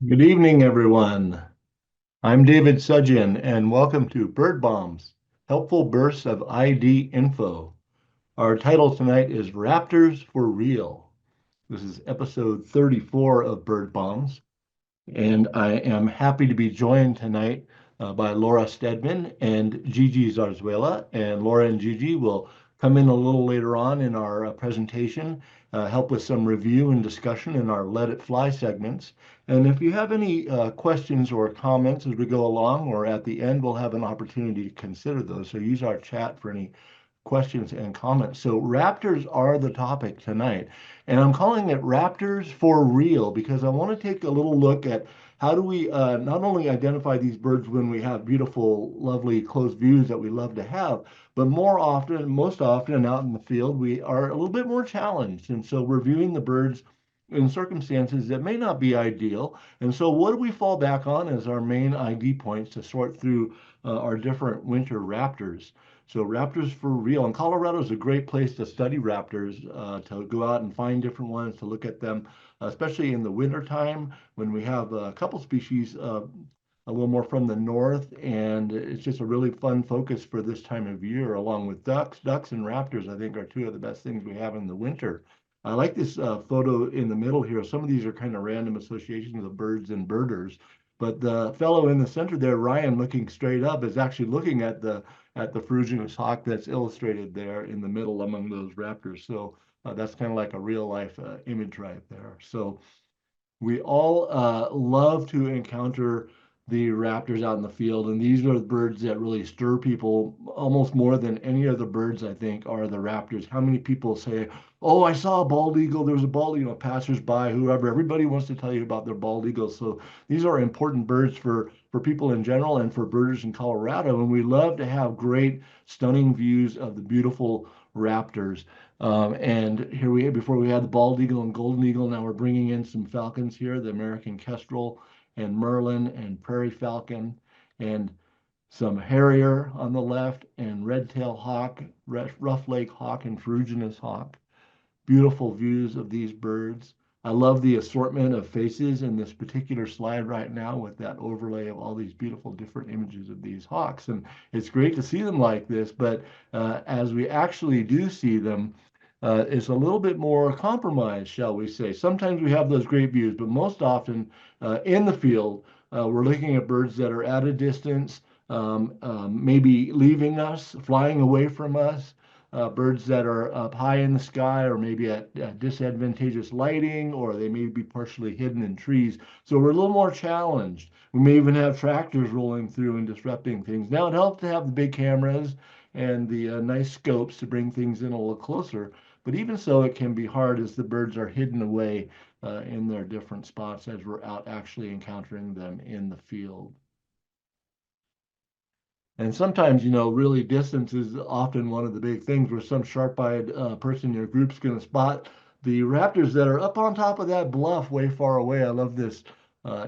Good evening, everyone. I'm David Suddjian, and welcome to Bird Bombs, helpful bursts of ID info. Our title tonight is Raptors for Real. This is episode 34 of Bird Bombs, and I am happy to be joined tonight by Laura Stedman and Gigi Zarzuela. And Laura and Gigi will come in a little later on in our presentation, help with some review and discussion in our Let It Fly segments. And if you have any questions or comments as we go along or at the end, we'll have an opportunity to consider those. So use our chat for any questions and comments. So Raptors are the topic tonight. And I'm calling it Raptors for Real because I want to take a little look at how do we not only identify these birds when we have beautiful, lovely close views that we love to have, but more often, most often out in the field, we are a little bit more challenged. And so we're viewing the birds in circumstances that may not be ideal. And so what do we fall back on as our main ID points to sort through our different winter raptors? So raptors for real. And Colorado is a great place to study raptors, to go out and find different ones, to look at them, especially in the wintertime when we have a couple species a little more from the north. And it's just a really fun focus for this time of year, along with ducks. Ducks and raptors, I think, are two of the best things we have in the winter. I like this photo in the middle here. Some of these are kind of random associations of birds and birders. But the fellow in the center there, Ryan, looking straight up, is actually looking at the ferruginous hawk that's illustrated there in the middle among those raptors. So that's kind of like a real life image right there. So we all love to encounter the raptors out in the field, and these are the birds that really stir people almost more than any other birds, I think, are the raptors. How many people say, "Oh, I saw a bald eagle. There was a bald, passersby, whoever. Everybody wants to tell you about their bald eagles." So these are important birds for people in general and for birders in Colorado, and we love to have great, stunning views of the beautiful raptors. And here before we had the bald eagle and golden eagle, now we're bringing in some falcons here, the American kestrel and merlin and prairie falcon, and some harrier on the left, and red-tailed hawk, rough-leg hawk, and ferruginous hawk. Beautiful views of these birds. I love the assortment of faces in this particular slide right now with that overlay of all these beautiful different images of these hawks. And it's great to see them like this, but as we actually do see them, it's a little bit more compromised, shall we say. Sometimes we have those great views, but most often in the field, we're looking at birds that are at a distance, maybe leaving us, flying away from us, birds that are up high in the sky or maybe at disadvantageous lighting, or they may be partially hidden in trees. So we're a little more challenged. We may even have tractors rolling through and disrupting things. Now it helps to have the big cameras and the nice scopes to bring things in a little closer. But even so, it can be hard as the birds are hidden away in their different spots as we're out actually encountering them in the field. And sometimes, really distance is often one of the big things where some sharp-eyed person in your group's going to spot the raptors that are up on top of that bluff way far away. I love this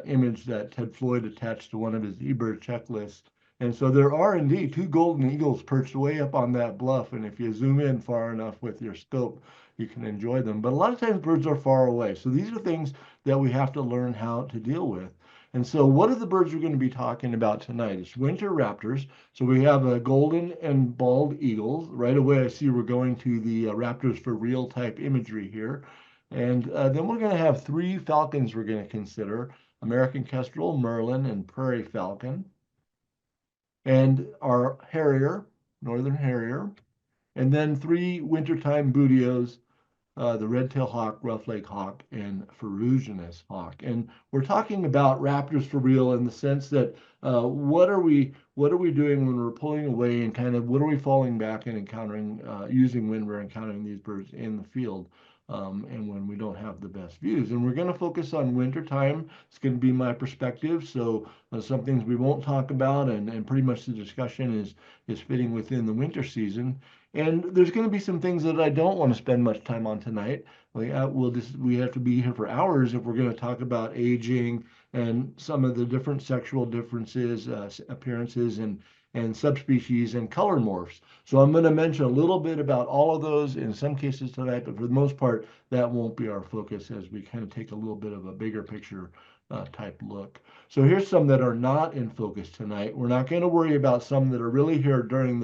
image that Ted Floyd attached to one of his eBird checklists. And so there are indeed two golden eagles perched way up on that bluff. And if you zoom in far enough with your scope, you can enjoy them. But a lot of times birds are far away. So these are things that we have to learn how to deal with. And so what are the birds we're going to be talking about tonight? It's winter raptors. So we have a golden and bald eagles. Right away, I see we're going to the raptors for real type imagery here. And then we're going to have three falcons we're going to consider: American kestrel, merlin, and prairie falcon. And our harrier, northern harrier. And then three wintertime buteos, the red-tailed hawk, rough-leg hawk, and ferruginous hawk. And we're talking about raptors for real in the sense that what are we doing when we're pulling away, and kind of what are we falling back and encountering using when we're encountering these birds in the field, and when we don't have the best views. And we're going to focus on winter time. It's going to be my perspective. So some things we won't talk about, and pretty much the discussion is fitting within the winter season. And there's going to be some things that I don't want to spend much time on tonight. We have to be here for hours if we're going to talk about aging and some of the different sexual differences, appearances, and subspecies and color morphs. So I'm going to mention a little bit about all of those in some cases tonight, but for the most part, that won't be our focus as we kind of take a little bit of a bigger picture type look. So here's some that are not in focus tonight. We're not going to worry about some that are really here during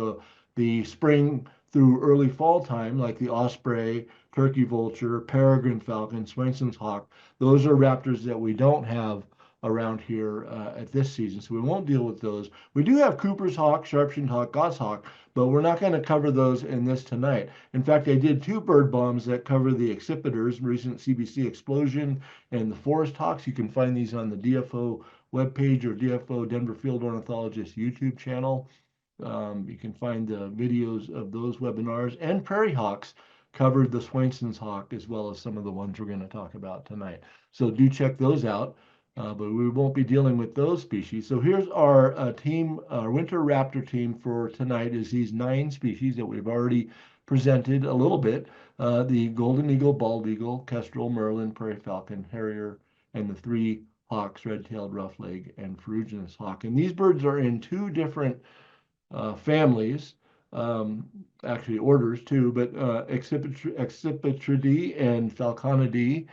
the spring through early fall time, like the osprey, turkey vulture, peregrine falcon, Swainson's hawk. Those are raptors that we don't have around here at this season, so we won't deal with those. We do have Cooper's hawk, sharp-shinned hawk, goshawk, but we're not going to cover those in this tonight. In fact, I did 2 bird bombs that cover the accipiters, recent CBC explosion, and the forest hawks. You can find these on the DFO webpage or DFO Denver Field Ornithologist YouTube channel. You can find the videos of those webinars, and prairie hawks covered the Swainson's hawk as well as some of the ones we're going to talk about tonight. So do check those out, but we won't be dealing with those species. So here's our team, our winter raptor team for tonight is these 9 species that we've already presented a little bit. The golden eagle, bald eagle, kestrel, merlin, prairie falcon, harrier, and the 3 hawks, red-tailed roughleg, and ferruginous hawk. And these birds are in 2 different families, actually orders too, but Accipitridae and Falconidae,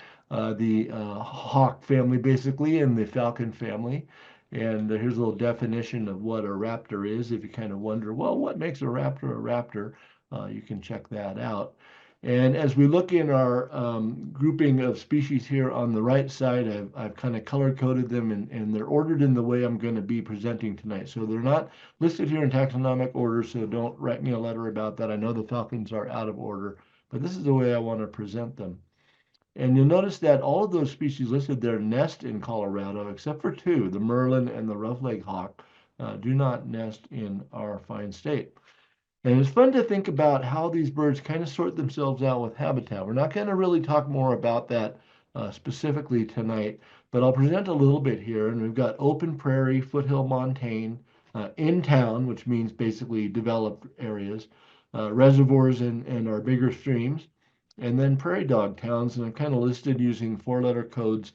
the hawk family basically, and the falcon family. And here's a little definition of what a raptor is. If you kind of wonder, well, what makes a raptor, you can check that out. And as we look in our grouping of species here on the right side, I've kind of color coded them and they're ordered in the way I'm going to be presenting tonight. So they're not listed here in taxonomic order, so don't write me a letter about that. I know the falcons are out of order, but this is the way I want to present them. And you'll notice that all of those species listed there nest in Colorado, except for 2, the merlin and the roughleg hawk, do not nest in our fine state. And it's fun to think about how these birds kind of sort themselves out with habitat. We're not going to really talk more about that specifically tonight, but I'll present a little bit here. And we've got open prairie, foothill montane, in town, which means basically developed areas, reservoirs and our bigger streams, and then prairie dog towns. And I've kind of listed using 4-letter codes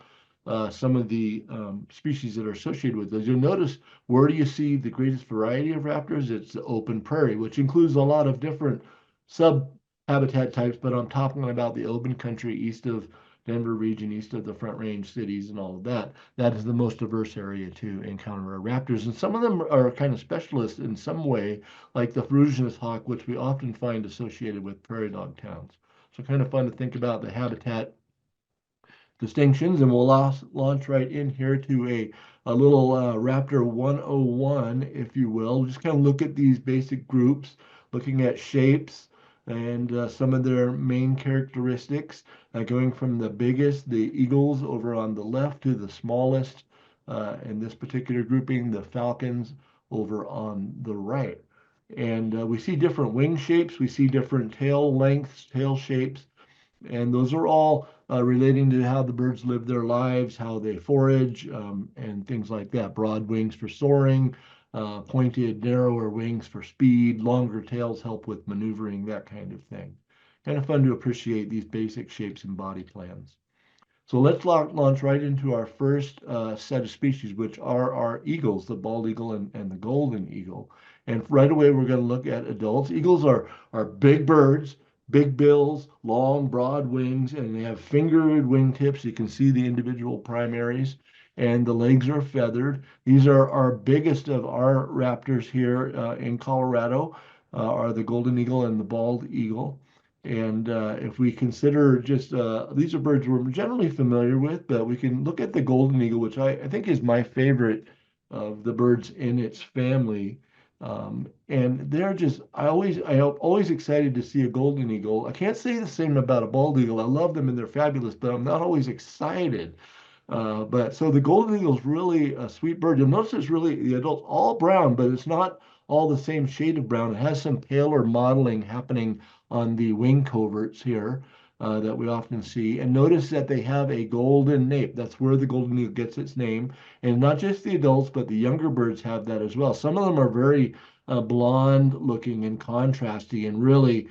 some of the species that are associated with those. You'll notice, where do you see the greatest variety of raptors? It's the open prairie, which includes a lot of different sub-habitat types, but I'm talking about the open country east of Denver region, east of the Front Range cities and all of that. That is the most diverse area to encounter raptors. And some of them are kind of specialists in some way, like the ferruginous hawk, which we often find associated with prairie dog towns. So kind of fun to think about the habitat distinctions, and we'll launch right in here to a little Raptor 101, if you will. We'll just kind of look at these basic groups, looking at shapes and some of their main characteristics, going from the biggest, the eagles, over on the left to the smallest, in this particular grouping, the falcons, over on the right. And we see different wing shapes, we see different tail lengths, tail shapes, and those are all relating to how the birds live their lives, how they forage, and things like that. Broad wings for soaring, pointed, narrower wings for speed, longer tails help with maneuvering, that kind of thing. Kind of fun to appreciate these basic shapes and body plans. So let's launch right into our first set of species, which are our eagles, the bald eagle and the golden eagle. And right away, we're going to look at adults. Eagles are big birds, big bills, long, broad wings, and they have fingered wingtips. You can see the individual primaries, and the legs are feathered. These are our biggest of our raptors here in Colorado, are the golden eagle and the bald eagle. And if we consider just, these are birds we're generally familiar with, but we can look at the golden eagle, which I think is my favorite of the birds in its family. And they're just, I'm always excited to see a golden eagle. I can't say the same about a bald eagle. I love them and they're fabulous, but I'm not always excited. But so the golden eagle is really a sweet bird. You'll notice it's really, the adult's all brown, but it's not all the same shade of brown. It has some paler modeling happening on the wing coverts here that we often see. And notice that they have a golden nape. That's where the golden eagle gets its name. And not just the adults, but the younger birds have that as well. Some of them are very blonde looking and contrasty and really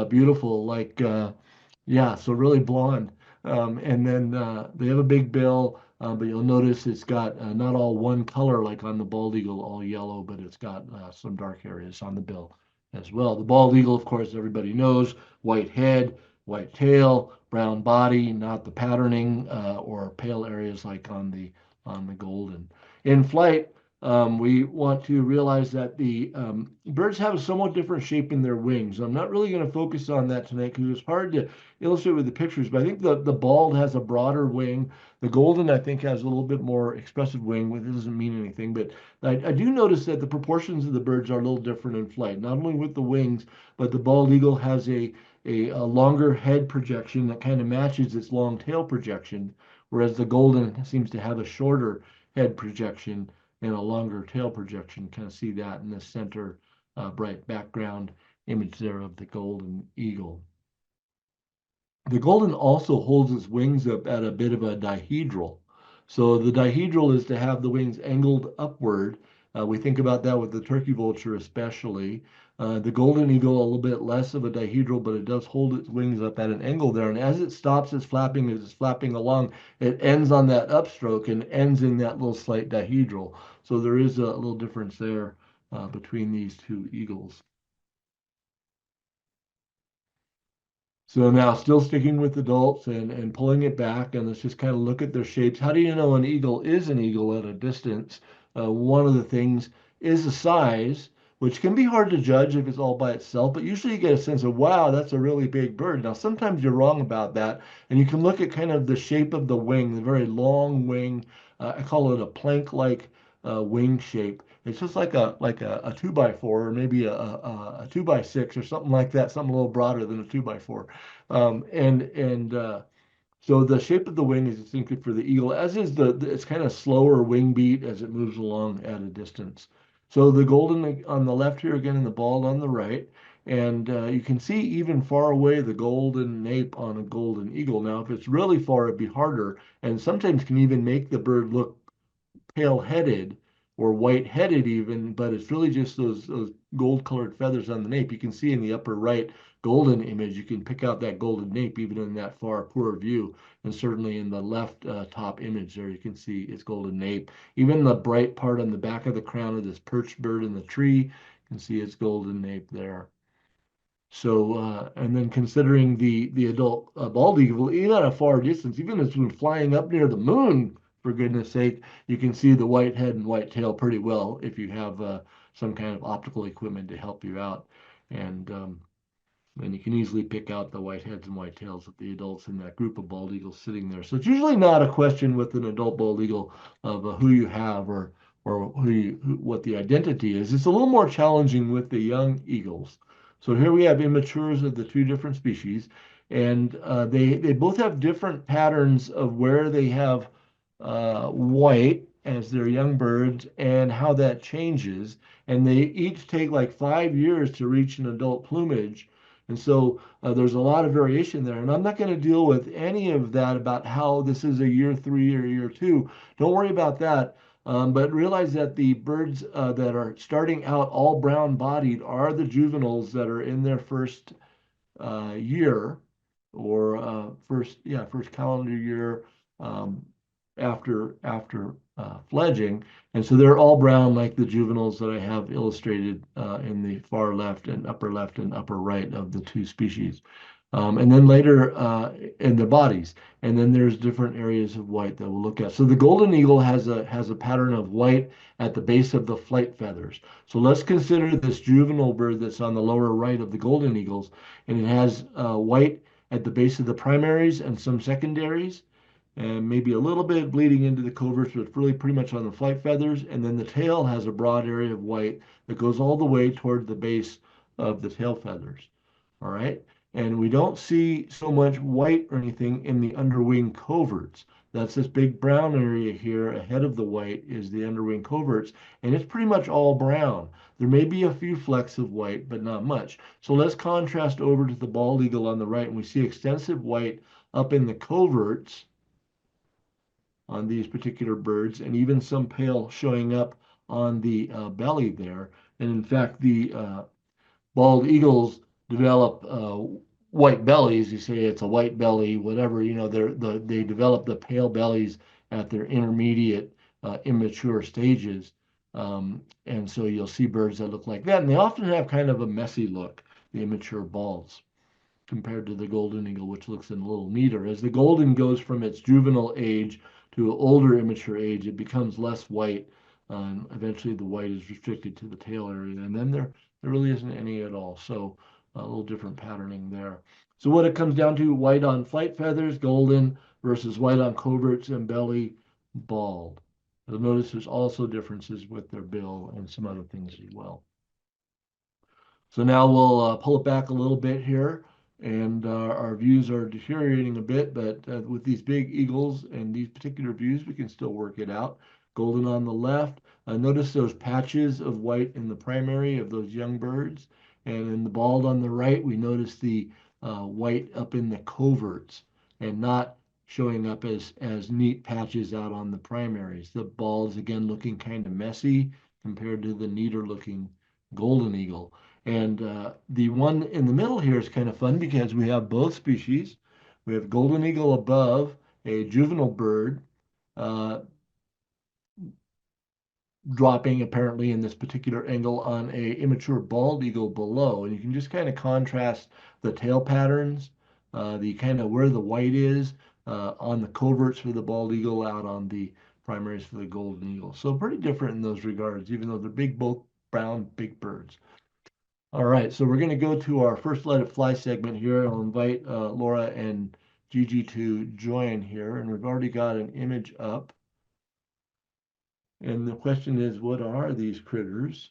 beautiful, like, yeah, so really blonde. And then they have a big bill, but you'll notice it's got not all one color like on the bald eagle, all yellow, but it's got some dark areas on the bill as well. The bald eagle, of course, everybody knows, white head, white tail, brown body, not the patterning or pale areas like on the on the golden. In flight, we want to realize that the birds have a somewhat different shape in their wings. I'm not really going to focus on that tonight because it's hard to illustrate with the pictures, but I think the bald has a broader wing. The golden, I think, has a little bit more expressive wing, which doesn't mean anything, but I do notice that the proportions of the birds are a little different in flight, not only with the wings, but the bald eagle has a longer head projection that kind of matches its long tail projection, whereas the golden seems to have a shorter head projection and a longer tail projection. Kind of see that in the center bright background image there of the golden eagle. The golden also holds its wings up at a bit of a dihedral. So the dihedral is to have the wings angled upward. We think about that with the turkey vulture especially. The golden eagle, a little bit less of a dihedral, but it does hold its wings up at an angle there. And as it stops its flapping, as it's flapping along, it ends on that upstroke and ends in that little slight dihedral. So there is a little difference there between these two eagles. So now still sticking with adults and pulling it back, and let's just kind of look at their shapes. How do you know an eagle is an eagle at a distance? One of the things is the size, which can be hard to judge if it's all by itself, but usually you get a sense of, wow, that's a really big bird. Now, sometimes you're wrong about that, and you can look at kind of the shape of the wing, the very long wing. I call it a plank-like wing shape. It's just like a 2x4 or maybe a 2x6 or something like that, something a little broader than a 2x4. And so the shape of the wing is distinctive for the eagle, as is it's kind of slower wing beat as it moves along at a distance. So the golden on the left here again, and the bald on the right. And you can see even far away the golden nape on a golden eagle. Now, if it's really far, it'd be harder, and sometimes can even make the bird look pale-headed or white-headed even, but it's really just those gold-colored feathers on the nape. You can see in the upper right golden image, you can pick out that golden nape even in that far poor view, and certainly in the left top image there, you can see its golden nape. Even the bright part on the back of the crown of this perched bird in the tree, you can see its golden nape there. So, and then considering the adult bald eagle, even at a far distance, even as when flying up near the moon, for goodness sake, you can see the white head and white tail pretty well if you have some kind of optical equipment to help you out. And you can easily pick out the white heads and white tails of the adults in that group of bald eagles sitting there. So it's usually not a question with an adult bald eagle of who you have or what the identity is. It's a little more challenging with the young eagles. So here we have immatures of the two different species, and they both have different patterns of where they have white as their young birds and how that changes. And they each take like 5 years to reach an adult plumage. And so there's a lot of variation there. And I'm not going to deal with any of that about how this is a year 3 or year 2. Don't worry about that. But realize that the birds that are starting out all brown bodied are the juveniles that are in their first year or first calendar year um, after fledging. And so they're all brown like the juveniles that I have illustrated in the far left and upper right of the two species. And then later in the bodies, and then there's different areas of white that we'll look at. So the golden eagle has a pattern of white at the base of the flight feathers. So let's consider this juvenile bird that's on the lower right of the golden eagles, and it has white at the base of the primaries and some secondaries, and maybe a little bit bleeding into the coverts, but really pretty much on the flight feathers. And then the tail has a broad area of white that goes all the way toward the base of the tail feathers. All right. And we don't see so much white or anything in the underwing coverts. That's this big brown area here ahead of the white is the underwing coverts, and it's pretty much all brown. There may be a few flecks of white, but not much. So let's contrast over to the bald eagle on the right, and we see extensive white up in the coverts on these particular birds, and even some pale showing up on the belly there. And in fact, the bald eagles develop white bellies. You say it's a white belly, whatever, they develop the pale bellies at their intermediate immature stages. And so you'll see birds that look like that. And they often have kind of a messy look, the immature balds, compared to the golden eagle, which looks a little neater. As the golden goes from its juvenile age to an older immature age, it becomes less white. Eventually, the white is restricted to the tail area, and then there really isn't any at all. So a little different patterning there. So what it comes down to, white on flight feathers, golden, versus white on coverts and belly, bald. You'll notice there's also differences with their bill and some other things as well. So now we'll pull it back a little bit here, and our views are deteriorating a bit, but with these big eagles and these particular views, we can still work it out. Golden on the left. Notice those patches of white in the primary of those young birds, and in the bald on the right, we notice the white up in the coverts and not showing up as neat patches out on the primaries. The balds again looking kind of messy compared to the neater looking golden eagle. And the one in the middle here is kind of fun because we have both species. We have golden eagle above, a juvenile bird, uh, dropping apparently in this particular angle on a immature bald eagle below. And you can just kind of contrast the tail patterns, the kind of where the white is on the coverts for the bald eagle, out on the primaries for the golden eagle. So pretty different in those regards, even though they're big, both brown, big birds. All right, so we're going to go to our first Let It Fly segment here. I'll invite Laura and Gigi to join here, and we've already got an image up. And the question is, what are these critters?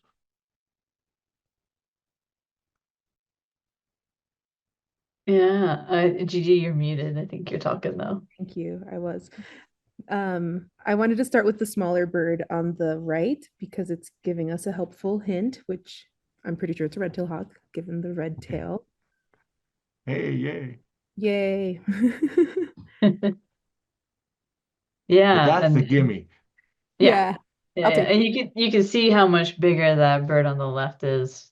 Yeah, Gigi, you're muted. I think you're talking though. Thank you. I was. I wanted to start with the smaller bird on the right because it's giving us a helpful hint, which I'm pretty sure it's a red-tailed hawk, given the red tail. Hey, yay. Yay. But Yeah, that's the gimme. yeah, Yeah, yeah, I'll yeah. take And it. you can see how much bigger that bird on the left is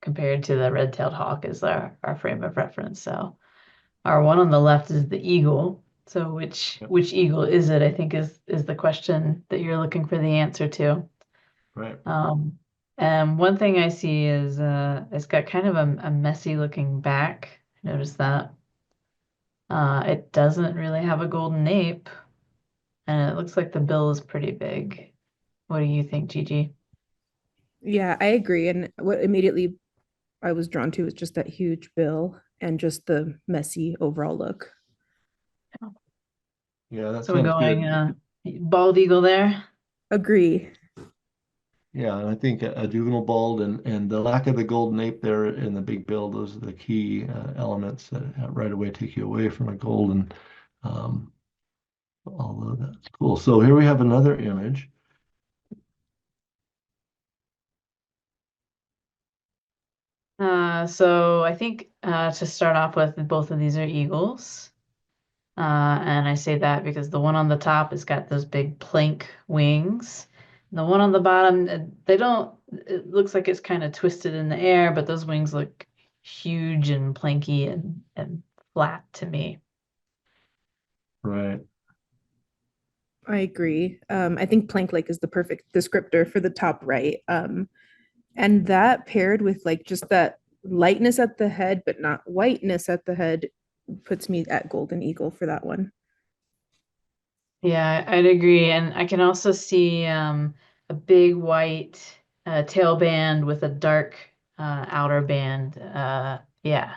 compared to the red-tailed hawk is our frame of reference. So our one on the left is the eagle. So which Yep, which eagle is it? I think is the question that you're looking for the answer to. right. And one thing I see is it's got kind of a messy looking back. Notice that. It doesn't really have a golden nape, and it looks like the bill is pretty big. What do you think, Gigi? Yeah, I agree. And what immediately I was drawn to is just that huge bill and just the messy overall look. Yeah, that So we're sounds going good. bald eagle there. Agree. Yeah, and I think a juvenile bald and the lack of the golden ape there in the big bill, those are the key elements that right away take you away from a golden. Um, Although that's cool. So here we have another image. So I think to start off with, both of these are eagles. And I say that because the one on the top has got those big plank wings. The one on the bottom, they don't, it looks like it's kind of twisted in the air, but those wings look huge and planky and flat to me. Right. I agree. I think Plank Lake is the perfect descriptor for the top right. And that paired with like just that lightness at the head, but not whiteness at the head, puts me at Golden Eagle for that one. Yeah, I'd agree. And I can also see a big white tail band with a dark outer band. Yeah,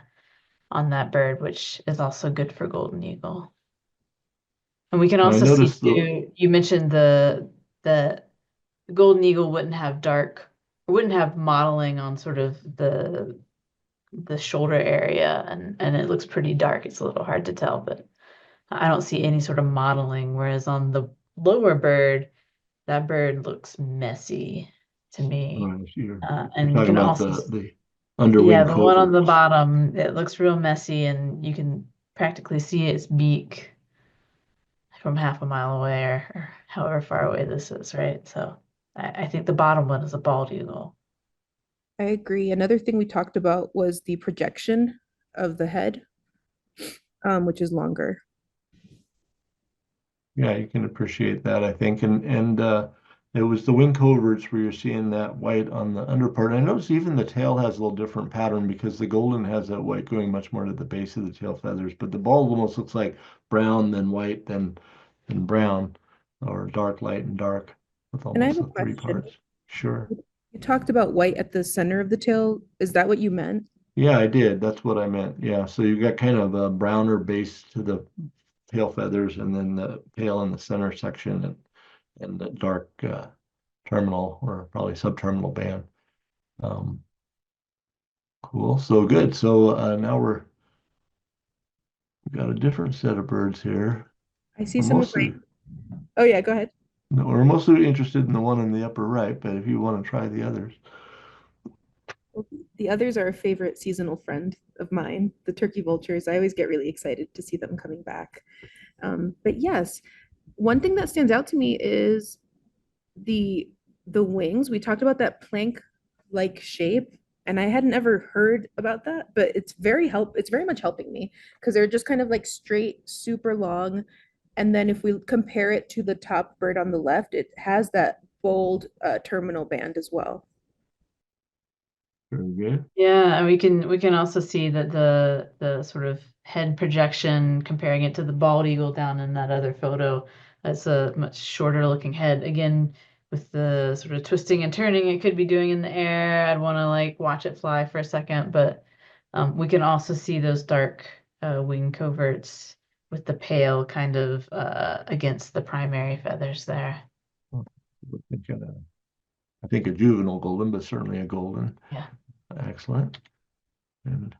on that bird, which is also good for golden eagle. And we can And I also see noticed too, you mentioned the golden eagle wouldn't have dark, wouldn't have modeling on sort of the shoulder area, and it looks pretty dark. It's a little hard to tell, but I don't see any sort of modeling. Whereas on the lower bird, that bird looks messy to me. right, you're And you talking can about also, the yeah, underwing the one on the coverts. bottom, it looks real messy, and you can practically see its beak from half a mile away or however far away this is, right? So I think the bottom one is a bald eagle. I agree. Another thing we talked about was the projection of the head, which is longer. Yeah, you can appreciate that, I think. And it was the wing coverts where you're seeing that white on the underpart. I noticed even the tail has a little different pattern because the golden has that white going much more to the base of the tail feathers, but the bald almost looks like brown than white than and brown, or dark, light, and dark, with And I almost have a the three question. parts. Sure. You talked about white at the center of the tail. Is that what you meant? Yeah, I did. That's what I meant. Yeah. So you've got kind of a browner base to the tail feathers, and then the tail in the center section, and the dark terminal, or probably subterminal band. Um, cool. So good. So now we've got a different set of birds here. I see We're some of mostly oh yeah, go ahead. we're mostly interested in the one in the upper right, but if you want to try the others. The others are a favorite seasonal friend of mine, the turkey vultures. I always get really excited to see them coming back. But yes, one thing that stands out to me is the the wings. We talked about that plank-like shape, and I hadn't ever heard about that, but it's very much helping me because they're just kind of like straight, super long. And then if we compare it to the top bird on the left, it has that bold terminal band as well. Very good. Yeah, and we can also see that the sort of head projection, comparing it to the bald eagle down in that other photo, that's a much shorter looking head. Again, with the sort of twisting and turning it could be doing in the air, I'd want to like watch it fly for a second, but we can also see those dark wing coverts with the pale kind of against the primary feathers there. I think a juvenile golden, but certainly a golden. Yeah. Excellent. And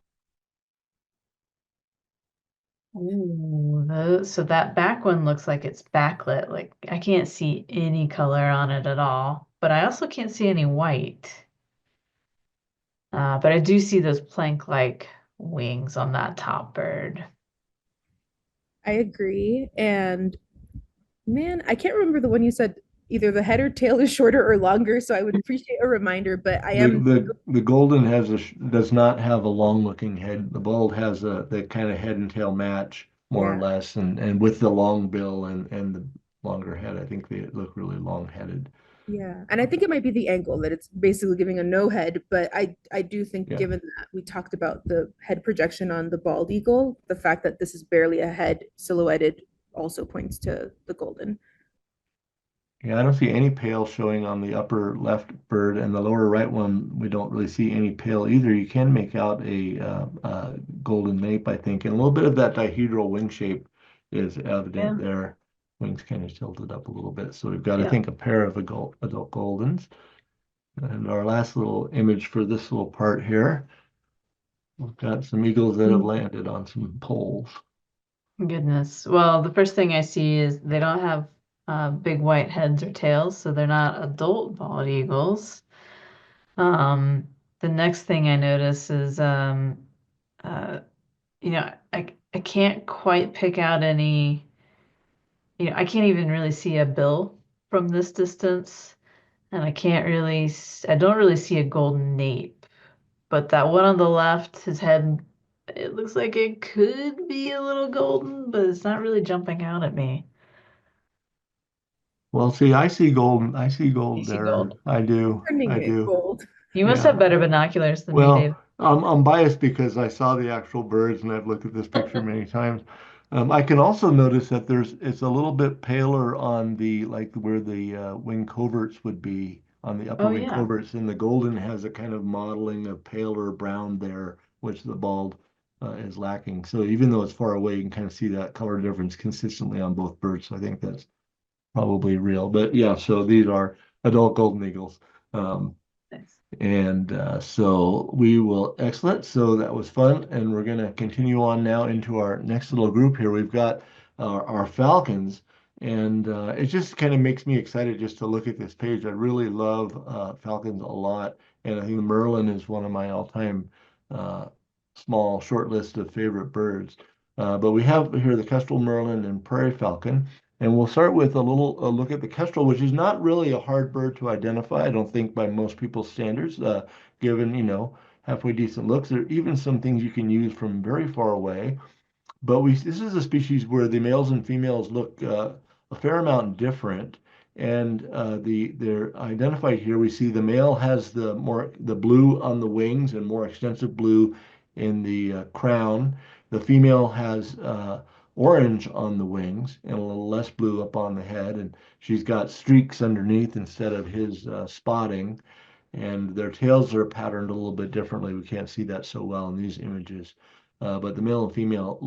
Ooh, so that back one looks like it's backlit. Like I can't see any color on it at all, but I also can't see any white. But I do see those plank-like wings on that top bird. I agree. And man, I can't remember the one you said either the head or tail is shorter or longer, so I would appreciate a reminder, but I am the golden does not have a long looking head. The bald has the kind of head and tail match more or yeah. less, and with the long bill and the longer head, I think they look really long headed. Yeah. And I think it might be the angle that it's basically giving a no head, but I do think Yeah. given that we talked about the head projection on the bald eagle, the fact that this is barely a head silhouetted also points to the golden. Yeah, I don't see any pale showing on the upper left bird, and the lower right one, we don't really see any pale either. You can make out a golden nape, I think, and a little bit of that dihedral wing shape is Yeah, evident there. Wings kind of tilted up a little bit. So we've got, I yeah. think, a pair of adult goldens. And our last little image for this little part here, we've got some eagles that have landed on some poles. Goodness. Well, the first thing I see is they don't have big white heads or tails, so they're not adult bald eagles. The next thing I notice is uh, I can't quite pick out any, I can't even really see a bill from this distance, and I don't really see a golden nape. But that one on the left, his head, it looks like it could be a little golden, but it's not really jumping out at me. Well, see, I see gold. I see You gold see there. gold. I do. Turning I it do. gold. You must have Yeah. better binoculars than me, Well, Dave. I'm biased because I saw the actual birds and I've looked at this picture many times. I can also notice that it's a little bit paler on the like where the wing coverts would be on the upper Oh wing yeah. coverts, and the golden has a kind of modeling of paler brown there, which the bald is lacking. So even though it's far away, you can kind of see that color difference consistently on both birds. So I think that's probably real. But yeah, so these are adult golden eagles. Um, Nice. and so we will, excellent. So that was fun. And we're going to continue on now into our next little group here. We've got our Falcons. And it just kind of makes me excited just to look at this page. I really love Falcons a lot. And I think the Merlin is one of my all-time uh, small short list of favorite birds. But we have here the Kestrel Merlin and Prairie Falcon. And we'll start with a look at the kestrel, which is not really a hard bird to identify, I don't think, by most people's standards, given, halfway decent looks. There are even some things you can use from very far away. But this is a species where the males and females look a fair amount different. And they're identified here. We see the male has the blue on the wings and more extensive blue in the crown. The female has orange on the wings and a little less blue up on the head. And she's got streaks underneath instead of his spotting. And their tails are patterned a little bit differently. We can't see that so well in these images, but the male and female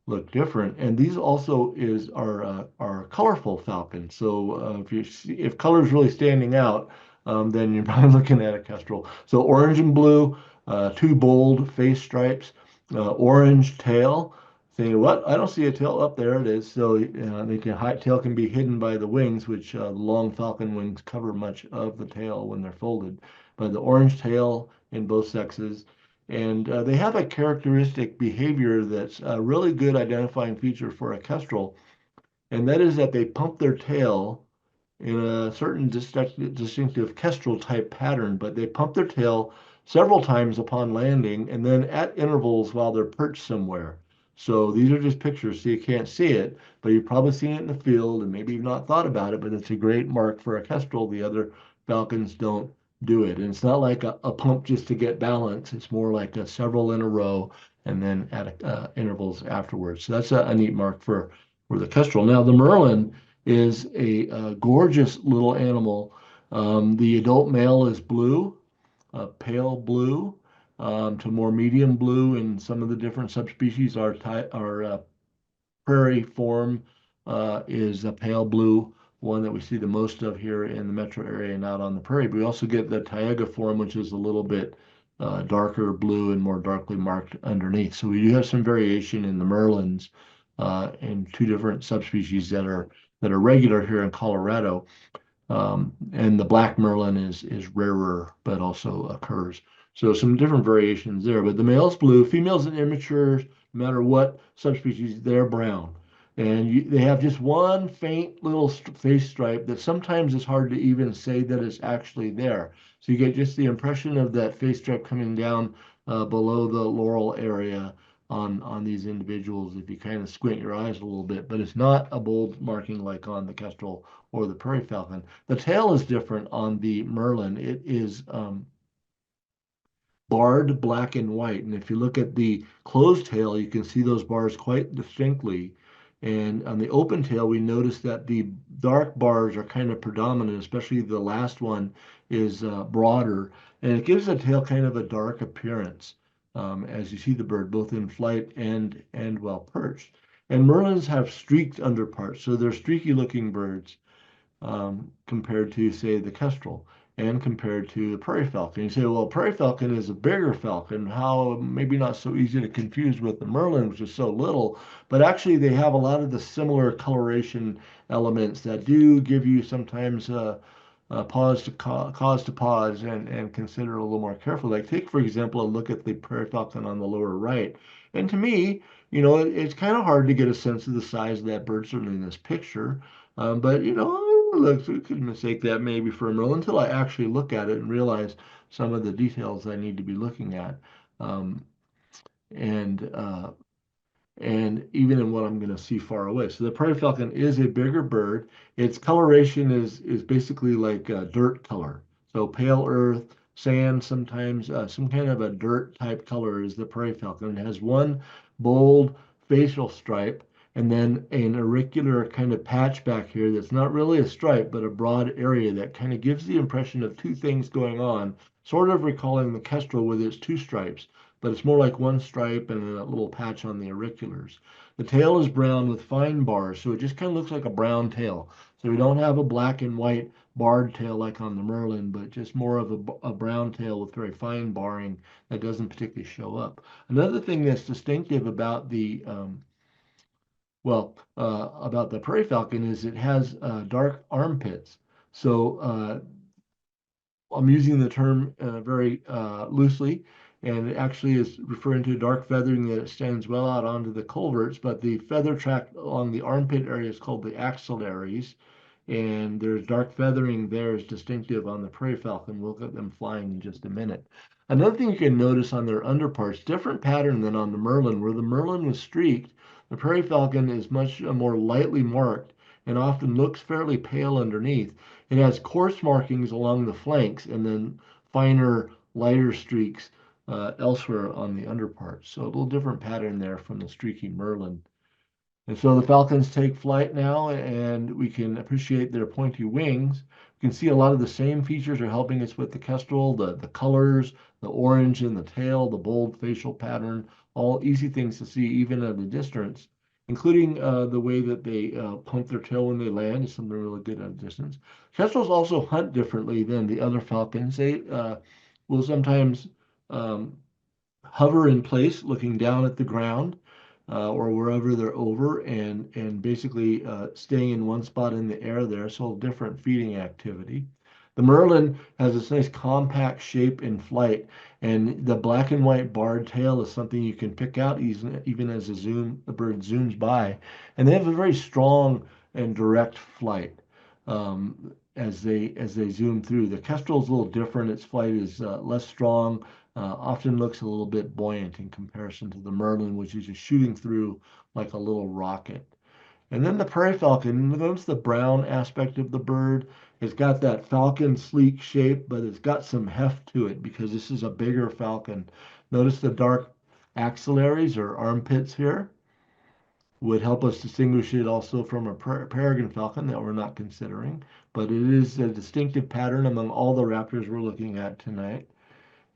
look different. And these also are colorful falcons. So if color is really standing out, then you're probably looking at a kestrel. So orange and blue, two bold face stripes, orange tail. Saying what? I don't see a tail. Up there it is. So tail can be hidden by the wings, which the long falcon wings cover much of the tail when they're folded. But the orange tail in both sexes, and they have a characteristic behavior that's a really good identifying feature for a kestrel, and that is that they pump their tail in a certain distinctive kestrel type pattern, but they pump their tail several times upon landing and then at intervals while they're perched somewhere. So these are just pictures, so you can't see it, but you've probably seen it in the field and maybe you've not thought about it, but it's a great mark for a kestrel. The other falcons don't do it. And it's not like a pump just to get balance. It's more like a several in a row and then at intervals afterwards. So that's a neat mark for the kestrel. Now the Merlin is a gorgeous little animal. The adult male is blue, pale blue, to more medium blue, and some of the different subspecies are prairie form is a pale blue, one that we see the most of here in the metro area and out on the prairie. But we also get the taiga form, which is a little bit darker blue and more darkly marked underneath. So we do have some variation in the Merlins in two different subspecies that are regular here in Colorado. And the black Merlin is rarer, but also occurs. So some different variations there. But the male's blue, females and immature, no matter what subspecies, they're brown. And they have just one faint little face stripe that sometimes it's hard to even say that it's actually there. So you get just the impression of that face stripe coming down below the laurel area on these individuals if you kind of squint your eyes a little bit. But it's not a bold marking like on the kestrel or the prairie falcon. The tail is different on the Merlin. It is barred black and white. And if you look at the closed tail, you can see those bars quite distinctly. And on the open tail, we notice that the dark bars are kind of predominant, especially the last one is broader. And it gives the tail kind of a dark appearance as you see the bird, both in flight and while perched. And Merlins have streaked underparts, so they're streaky looking birds compared to, say, the kestrel and compared to the prairie falcon. You say, well, prairie falcon is a bigger falcon. How maybe not so easy to confuse with the Merlin, which is so little, but actually they have a lot of the similar coloration elements that do give you sometimes cause to pause and consider a little more carefully. Like take, for example, a look at the prairie falcon on the lower right. And to me, it's kind of hard to get a sense of the size of that bird, certainly in this picture. But look, we could mistake that maybe for a Merlin until I actually look at it and realize some of the details I need to be looking at. Um, and and even in what I'm going to see far away. So the prairie falcon is a bigger bird. Its coloration is basically like dirt color. So pale earth, sand, sometimes some kind of a dirt type color is the prairie falcon. It has one bold facial stripe and then an auricular kind of patch back here that's not really a stripe, but a broad area that kind of gives the impression of two things going on, sort of recalling the kestrel with its two stripes, but it's more like one stripe and a little patch on the auriculars. The tail is brown with fine bars, so it just kind of looks like a brown tail. So we don't have a black and white barred tail like on the Merlin, but just more of a brown tail with very fine barring that doesn't particularly show up. Another thing that's distinctive about about the prairie falcon is it has dark armpits. So I'm using the term very loosely, and it actually is referring to dark feathering that extends well out onto the culverts, but the feather tract along the armpit area is called the axillaries, and there's dark feathering there is distinctive on the prairie falcon. We'll get them flying in just a minute. Another thing you can notice on their underparts, different pattern than on the Merlin, where the Merlin was streaked, the prairie falcon is much more lightly marked and often looks fairly pale underneath. It has coarse markings along the flanks and then finer, lighter streaks elsewhere on the underparts. So a little different pattern there from the streaky Merlin. And so the falcons take flight now, and we can appreciate their pointy wings. We can see a lot of the same features are helping us with the kestrel, the colors, the orange in the tail, the bold facial pattern, all easy things to see even at a distance, including the way that they pump their tail when they land is something really good at a distance. Kestrels also hunt differently than the other falcons. They will sometimes um, hover in place, looking down at the ground or wherever they're over, and basically staying in one spot in the air there. So different feeding activity. The Merlin has this nice compact shape in flight, and the black and white barred tail is something you can pick out even as the bird zooms by. And they have a very strong and direct flight as they zoom through. The Kestrel is a little different. Its flight is less strong, often looks a little bit buoyant in comparison to the Merlin, which is just shooting through like a little rocket. And then the prairie falcon, notice the brown aspect of the bird. It's got that falcon sleek shape, but it's got some heft to it because this is a bigger falcon. Notice the dark axillaries or armpits here would help us distinguish it also from a peregrine falcon that we're not considering, but it is a distinctive pattern among all the raptors we're looking at tonight.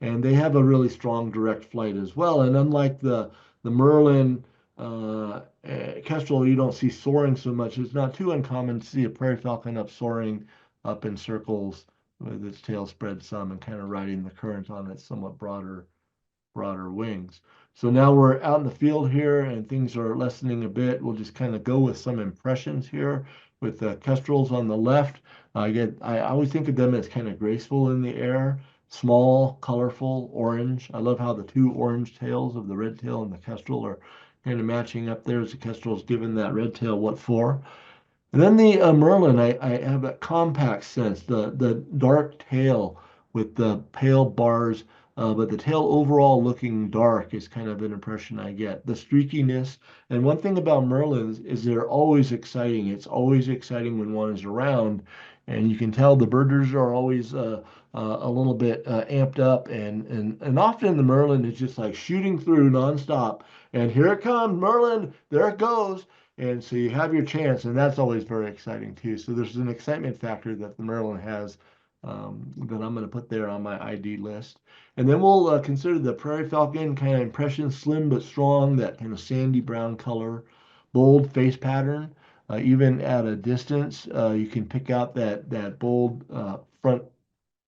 And they have a really strong direct flight as well. And unlike the Merlin kestrel, you don't see soaring so much. It's not too uncommon to see a prairie falcon up soaring up in circles with its tail spread some and kind of riding the current on its somewhat broader wings. So now we're out in the field here and things are lessening a bit. We'll just kind of go with some impressions here with the kestrels on the left. I always think of them as kind of graceful in the air, small, colorful, orange. I love how the two orange tails of the red tail and the kestrel are kind of matching up there as the kestrel's given that red tail what for. And then the Merlin, I have that compact sense, the dark tail with the pale bars, but the tail overall looking dark is kind of an impression I get. The streakiness, and one thing about Merlins is they're always exciting. It's always exciting when one is around, and you can tell the birders are always a little bit amped up, and often the Merlin is just like shooting through nonstop. And here it comes, Merlin, there it goes. And so you have your chance, and that's always very exciting too. So there's an excitement factor that the Merlin has that I'm going to put there on my ID list. And then we'll consider the Prairie Falcon kind of impression, slim but strong, that kind of sandy brown color, bold face pattern. Even at a distance, you can pick out that bold front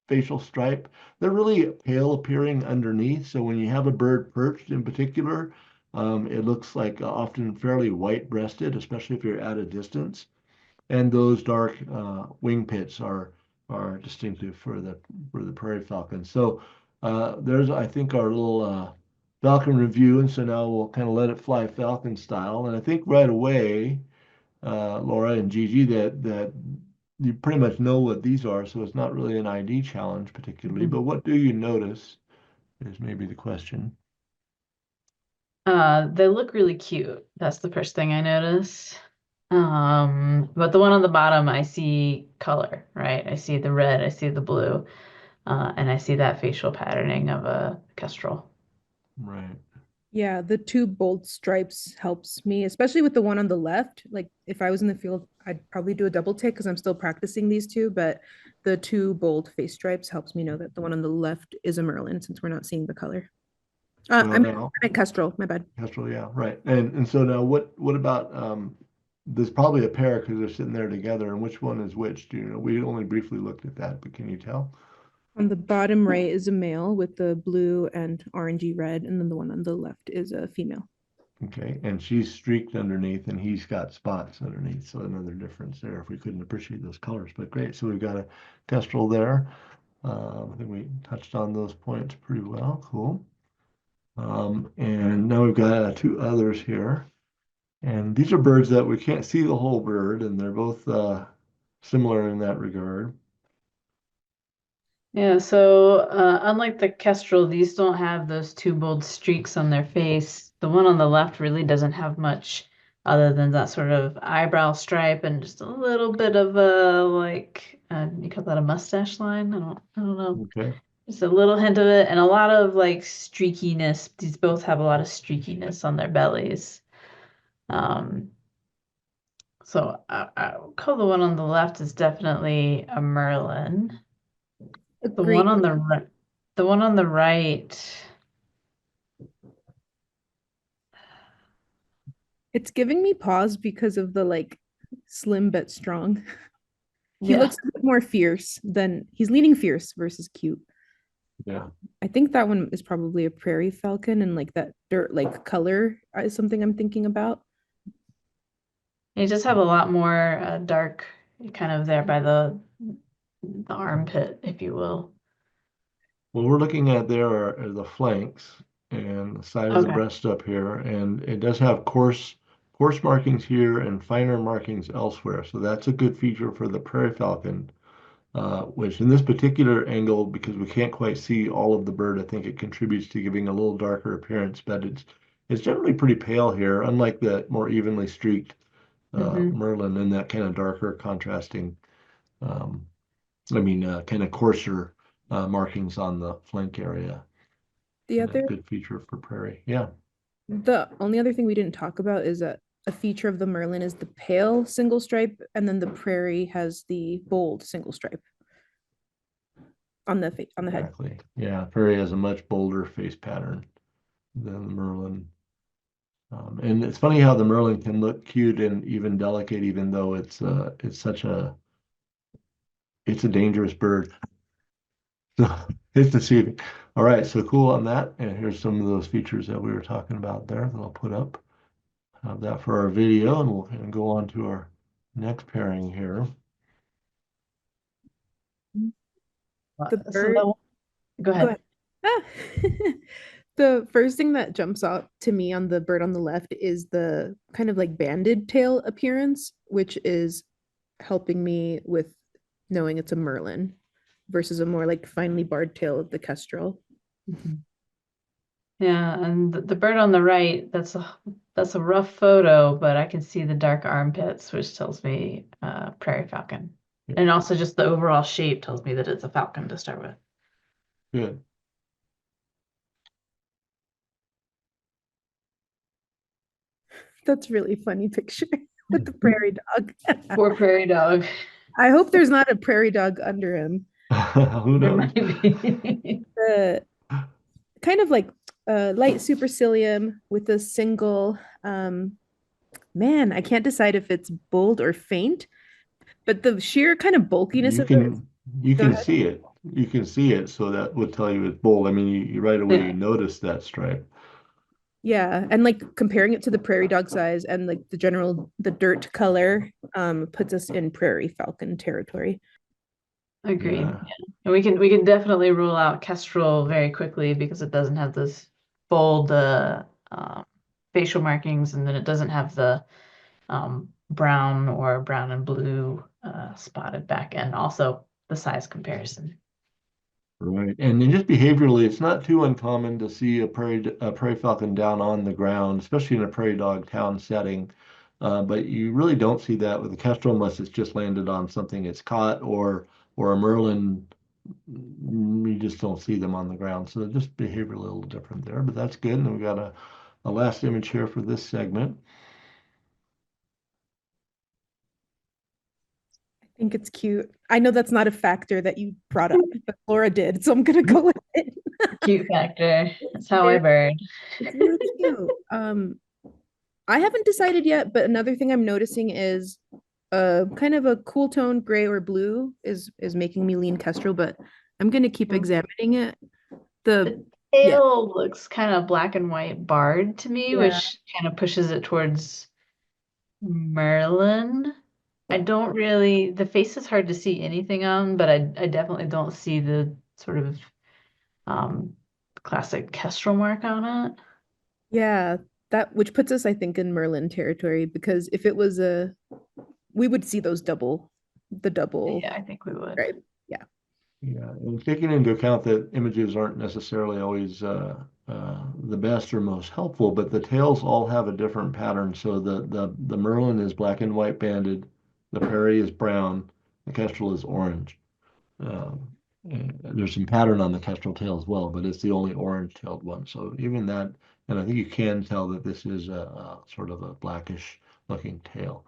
facial stripe. They're really pale appearing underneath. So when you have a bird perched in particular, it looks like often fairly white breasted, especially if you're at a distance. And those dark wing pits are distinctive for the prairie falcon. So there's I think our little falcon review, and so now we'll kind of let it fly falcon style. And I think right away, Laura and Gigi, that you pretty much know what these are, so it's not really an ID challenge particularly. But what do you notice is maybe the question. They look really cute. That's the first thing I notice. But the one on the bottom, I see color, right? I see the red, I see the blue, and I see that facial patterning of a kestrel. Right. Yeah, the two bold stripes helps me, especially with the one on the left. Like if I was in the field, I'd probably do a double take because I'm still practicing these two, but the two bold face stripes helps me know that the one on the left is a Merlin since we're not seeing the color. Well, I'm now at Kestrel, my bad. Kestrel, yeah, right. And so now what about there's probably a pair because they're sitting there together, and which one is which? Do you know? We only briefly looked at that, but can you tell? On the bottom right is a male with the blue and orangey red, and then the one on the left is a female. Okay, and she's streaked underneath, and he's got spots underneath. So another difference there. If we couldn't appreciate those colors, but great. So we've got a Kestrel there. I think we touched on those points pretty well. Cool. And now we've got two others here. And these are birds that we can't see the whole bird, and they're both similar in that regard. Yeah, so unlike the kestrel, these don't have those two bold streaks on their face. The one on the left really doesn't have much other than that sort of eyebrow stripe and just a little bit of a like you call that a mustache line? I don't know. Okay. Just a little hint of it and a lot of like streakiness. These both have a lot of streakiness on their bellies. Um, So I would call the one on the left is definitely a Merlin. The Agreed. one on the one on the right. It's giving me pause because of the like slim but strong. He Yeah. looks a bit more fierce than he's leaning fierce versus cute. Yeah. I think that one is probably a prairie falcon, and like that dirt like color is something I'm thinking about. You just have a lot more dark kind of there by the armpit, if you will. What we're looking at there are the flanks and the side of the Okay. breast up here, and it does have coarse markings here and finer markings elsewhere. So that's a good feature for the prairie falcon, which in this particular angle, because we can't quite see all of the bird, I think it contributes to giving a little darker appearance, but it's generally pretty pale here, unlike the more evenly streaked Mhm. Merlin and that kind of darker contrasting, um, kind of coarser markings on the flank area. The And a other, good feature for prairie. Yeah. the only other thing we didn't talk about is that a feature of the Merlin is the pale single stripe, and then the prairie has the bold single stripe on the on the head. Exactly. Yeah. Prairie has a much bolder face pattern than the Merlin. And it's funny how the Merlin can look cute and even delicate, even though it's a dangerous bird. So it's deceiving. All right, so cool on that. And here's some of those features that we were talking about there that I'll put up. Have that for our video, and we'll kind of go on to our next pairing here. The So bird, go go ahead. ahead. Ah. The first thing that jumps out to me on the bird on the left is the kind of like banded tail appearance, which is helping me with knowing it's a Merlin versus a more like finely barred tail of the kestrel. Mhm. Yeah, and the bird on the right, that's a rough photo, but I can see the dark armpits, which tells me prairie falcon. And also just the overall shape tells me that it's a falcon to start with. Good. That's really funny picture with the prairie dog. Poor prairie dog. I hope there's not a prairie dog under him. Who There knows? might be. The kind of like light supercilium with a single man, I can't decide if it's bold or faint, but the sheer kind of bulkiness You of it. can you Go can ahead. see it. You can see it, so that would tell you it's bold. I mean, you right away you Yeah, notice that stripe. Yeah, and like comparing it to the prairie dog size and like the dirt color puts us in prairie falcon territory. agreed. Yeah. Yeah. And we can definitely rule out kestrel very quickly because it doesn't have this bold facial markings, and then it doesn't have the brown or brown and blue spotted back, and also the size comparison. Right. And then just behaviorally, it's not too uncommon to see a prairie falcon down on the ground, especially in a prairie dog town setting. But you really don't see that with a kestrel unless it's just landed on something it's caught or a merlin. You just don't see them on the ground. So just behavior a little different there, but that's good. And then we got a last image here for this segment. I think it's cute. I know that's not a factor that you brought up, but Laura did, so I'm gonna go with it. Cute factor. That's how I bird. It's really cute. I haven't decided yet, but another thing I'm noticing is kind of a cool tone gray or blue is making me lean kestrel, but I'm gonna keep examining it. The The yeah, tail looks kind of black and white barred to me, yeah, which kind of pushes it towards Merlin. I don't really, the face is hard to see anything on, but I definitely don't see the sort of um, classic kestrel mark on it. yeah, that which puts us, I think, in Merlin territory because if it was a, we would see the double, Yeah, I think we would. right? Yeah. Yeah, and taking into account that images aren't necessarily always the best or most helpful, but the tails all have a different pattern. So the Merlin is black and white banded, the Prairie is brown, the Kestrel is orange. Um, and there's some pattern on the Kestrel tail as well, but it's the only orange-tailed one. So even that, and I think you can tell that this is a sort of a blackish looking tail.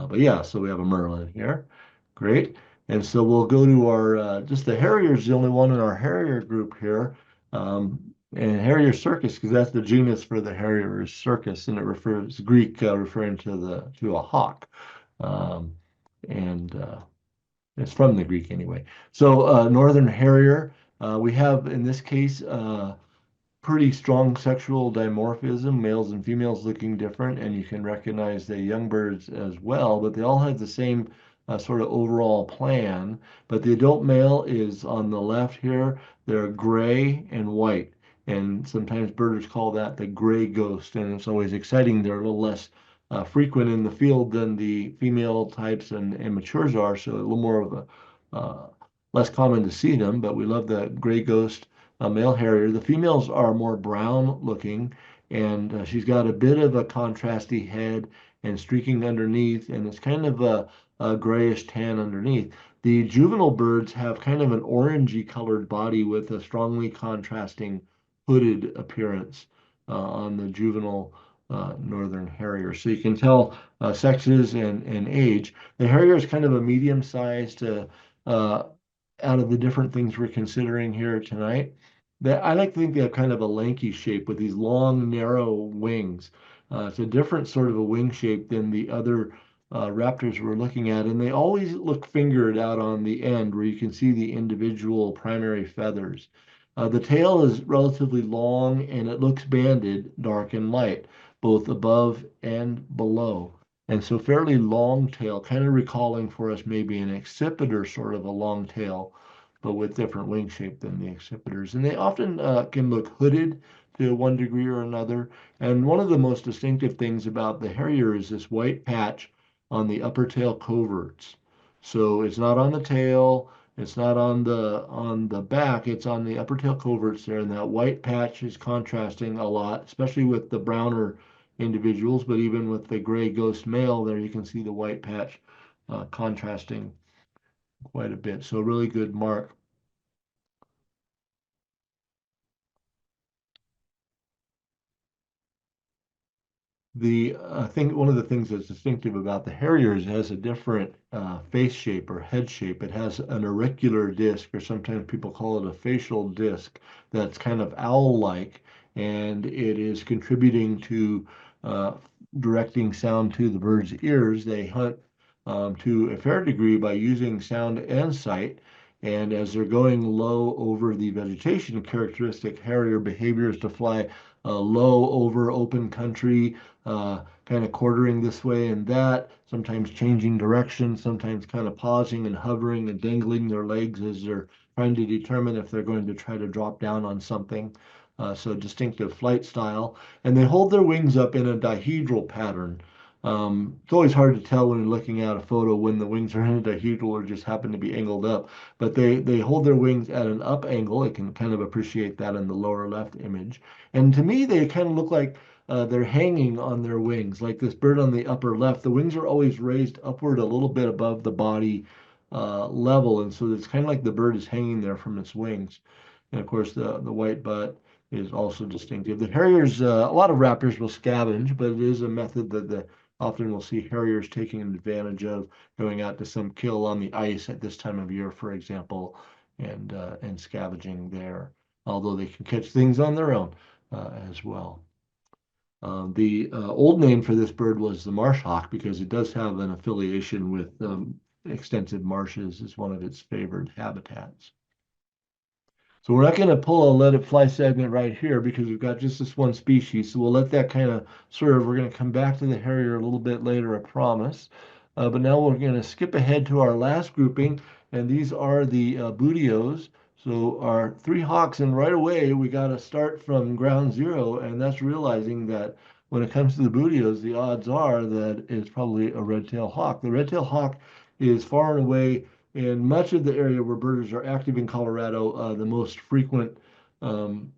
But yeah, so we have a Merlin here. Great. And so we'll go to our, just the Harrier's the only one in our Harrier group here. And Harrier circus, because that's the genus for the Harrier is circus, and it refers Greek, referring to a hawk. Um, and It's from the Greek anyway. So Northern Harrier, we have in this case pretty strong sexual dimorphism, males and females looking different, and you can recognize the young birds as well, but they all have the same sort of overall plan. But the adult male is on the left here. They're gray and white, and sometimes birders call that the gray ghost, and it's always exciting. They're a little less frequent in the field than the female types and matures are, so a little more of a less common to see them, but we love the gray ghost male harrier. The females are more brown looking, and she's got a bit of a contrasty head and streaking underneath, and it's kind of a grayish tan underneath. The juvenile birds have kind of an orangey colored body with a strongly contrasting hooded appearance on the juvenile northern harrier. So you can tell sexes and age. The harrier is kind of a medium sized out of the different things we're considering here tonight. That I like to think they have kind of a lanky shape with these long, narrow wings. It's a different sort of a wing shape than the other raptors we're looking at, and they always look fingered out on the end where you can see the individual primary feathers. The tail is relatively long and it looks banded, dark and light, both above and below. And so fairly long tail, kind of recalling for us maybe an accipiter sort of a long tail, but with different wing shape than the accipiters. And they often can look hooded to one degree or another. And one of the most distinctive things about the Harrier is this white patch on the upper tail coverts. So it's not on the tail, it's not on the back, it's on the upper tail coverts there. And that white patch is contrasting a lot, especially with the browner individuals, but even with the gray ghost male there, you can see the white patch contrasting quite a bit. So really good mark. I think one of the things that's distinctive about the Harrier is it has a different face shape or head shape. It has an auricular disc, or sometimes people call it a facial disc, that's kind of owl-like, and it is contributing to uh, directing sound to the bird's ears. They hunt to a fair degree by using sound and sight. And as they're going low over the vegetation, characteristic Harrier behavior is to fly low over open country, kind of quartering this way and that, sometimes changing direction, sometimes kind of pausing and hovering and dangling their legs as they're trying to determine if they're going to try to drop down on something. So distinctive flight style. And they hold their wings up in a dihedral pattern. It's always hard to tell when you're looking at a photo when the wings are in a dihedral or just happen to be angled up, but they hold their wings at an up angle. I can kind of appreciate that in the lower left image. And to me, they kind of look like they're hanging on their wings, like this bird on the upper left. The wings are always raised upward a little bit above the body level, and so it's kind of like the bird is hanging there from its wings. And of course, the white butt is also distinctive. The harriers, a lot of raptors will scavenge, but it is a method that often we'll see harriers taking advantage of, going out to some kill on the ice at this time of year, for example, and scavenging there. Although they can catch things on their own as well. The old name for this bird was the marsh hawk because it does have an affiliation with extensive marshes as one of its favored habitats. So we're not going to pull a let it fly segment right here because we've got just this one species. So we'll let that kind of serve. We're going to come back to the harrier a little bit later, I promise. But now we're going to skip ahead to our last grouping, and these are the buteos. So our three hawks, and right away we got to start from ground zero, and that's realizing that when it comes to the buteos, the odds are that it's probably a red-tailed hawk. The red-tailed hawk is far and away in much of the area where birders are active in Colorado, the most frequent of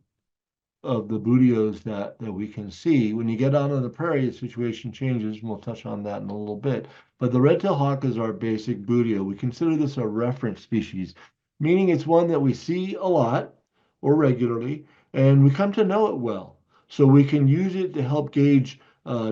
the buteos that we can see. When you get out on the prairie, the situation changes, and we'll touch on that in a little bit. But the red-tailed hawk is our basic buteo. We consider this a reference species, meaning it's one that we see a lot or regularly, and we come to know it well. So we can use it to help gauge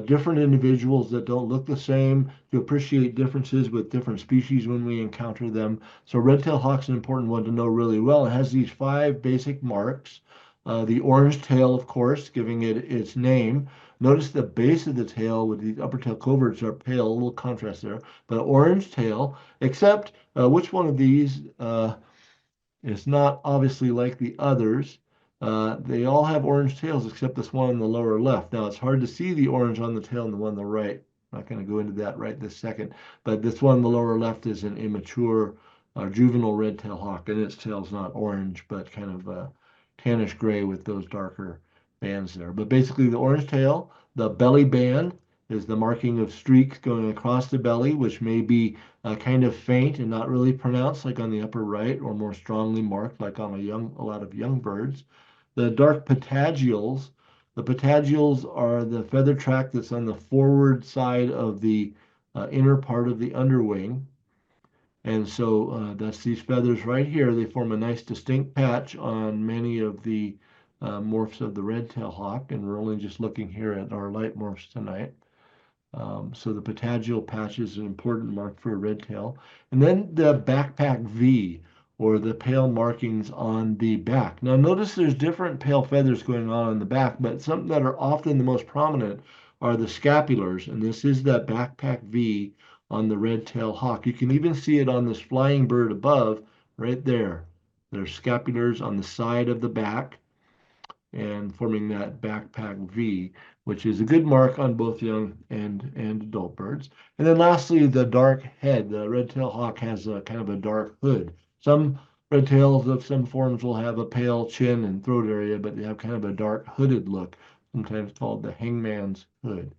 different individuals that don't look the same, to appreciate differences with different species when we encounter them. So red-tailed hawk's an important one to know really well. It has these 5 basic marks. The orange tail, of course, giving it its name. Notice the base of the tail with these upper tail coverts are pale, a little contrast there, but orange tail, except which one of these is not obviously like the others. They all have orange tails except this one on the lower left. Now it's hard to see the orange on the tail and the one on the right. I'm not going to go into that right this second, but this one on the lower left is an immature juvenile red-tailed hawk, and its tail's not orange, but kind of tannish gray with those darker bands there. But basically the orange tail, the belly band is the marking of streaks going across the belly, which may be kind of faint and not really pronounced like on the upper right, or more strongly marked like on a lot of young birds. The dark patagials, the patagials are the feather track that's on the forward side of the inner part of the underwing. And so that's these feathers right here. They form a nice distinct patch on many of the morphs of the red-tailed hawk, and we're only just looking here at our light morphs tonight. So the patagial patch is an important mark for a red tail. And then the backpack V, or the pale markings on the back. Now notice there's different pale feathers going on the back, but some that are often the most prominent are the scapulars, and this is that backpack V on the red-tailed hawk. You can even see it on this flying bird above, right there. There's scapulars on the side of the back and forming that backpack V, which is a good mark on both young and adult birds. And then lastly, the dark head. The red-tailed hawk has a kind of a dark hood. Some red tails of some forms will have a pale chin and throat area, but they have kind of a dark hooded look, sometimes called the hangman's hood.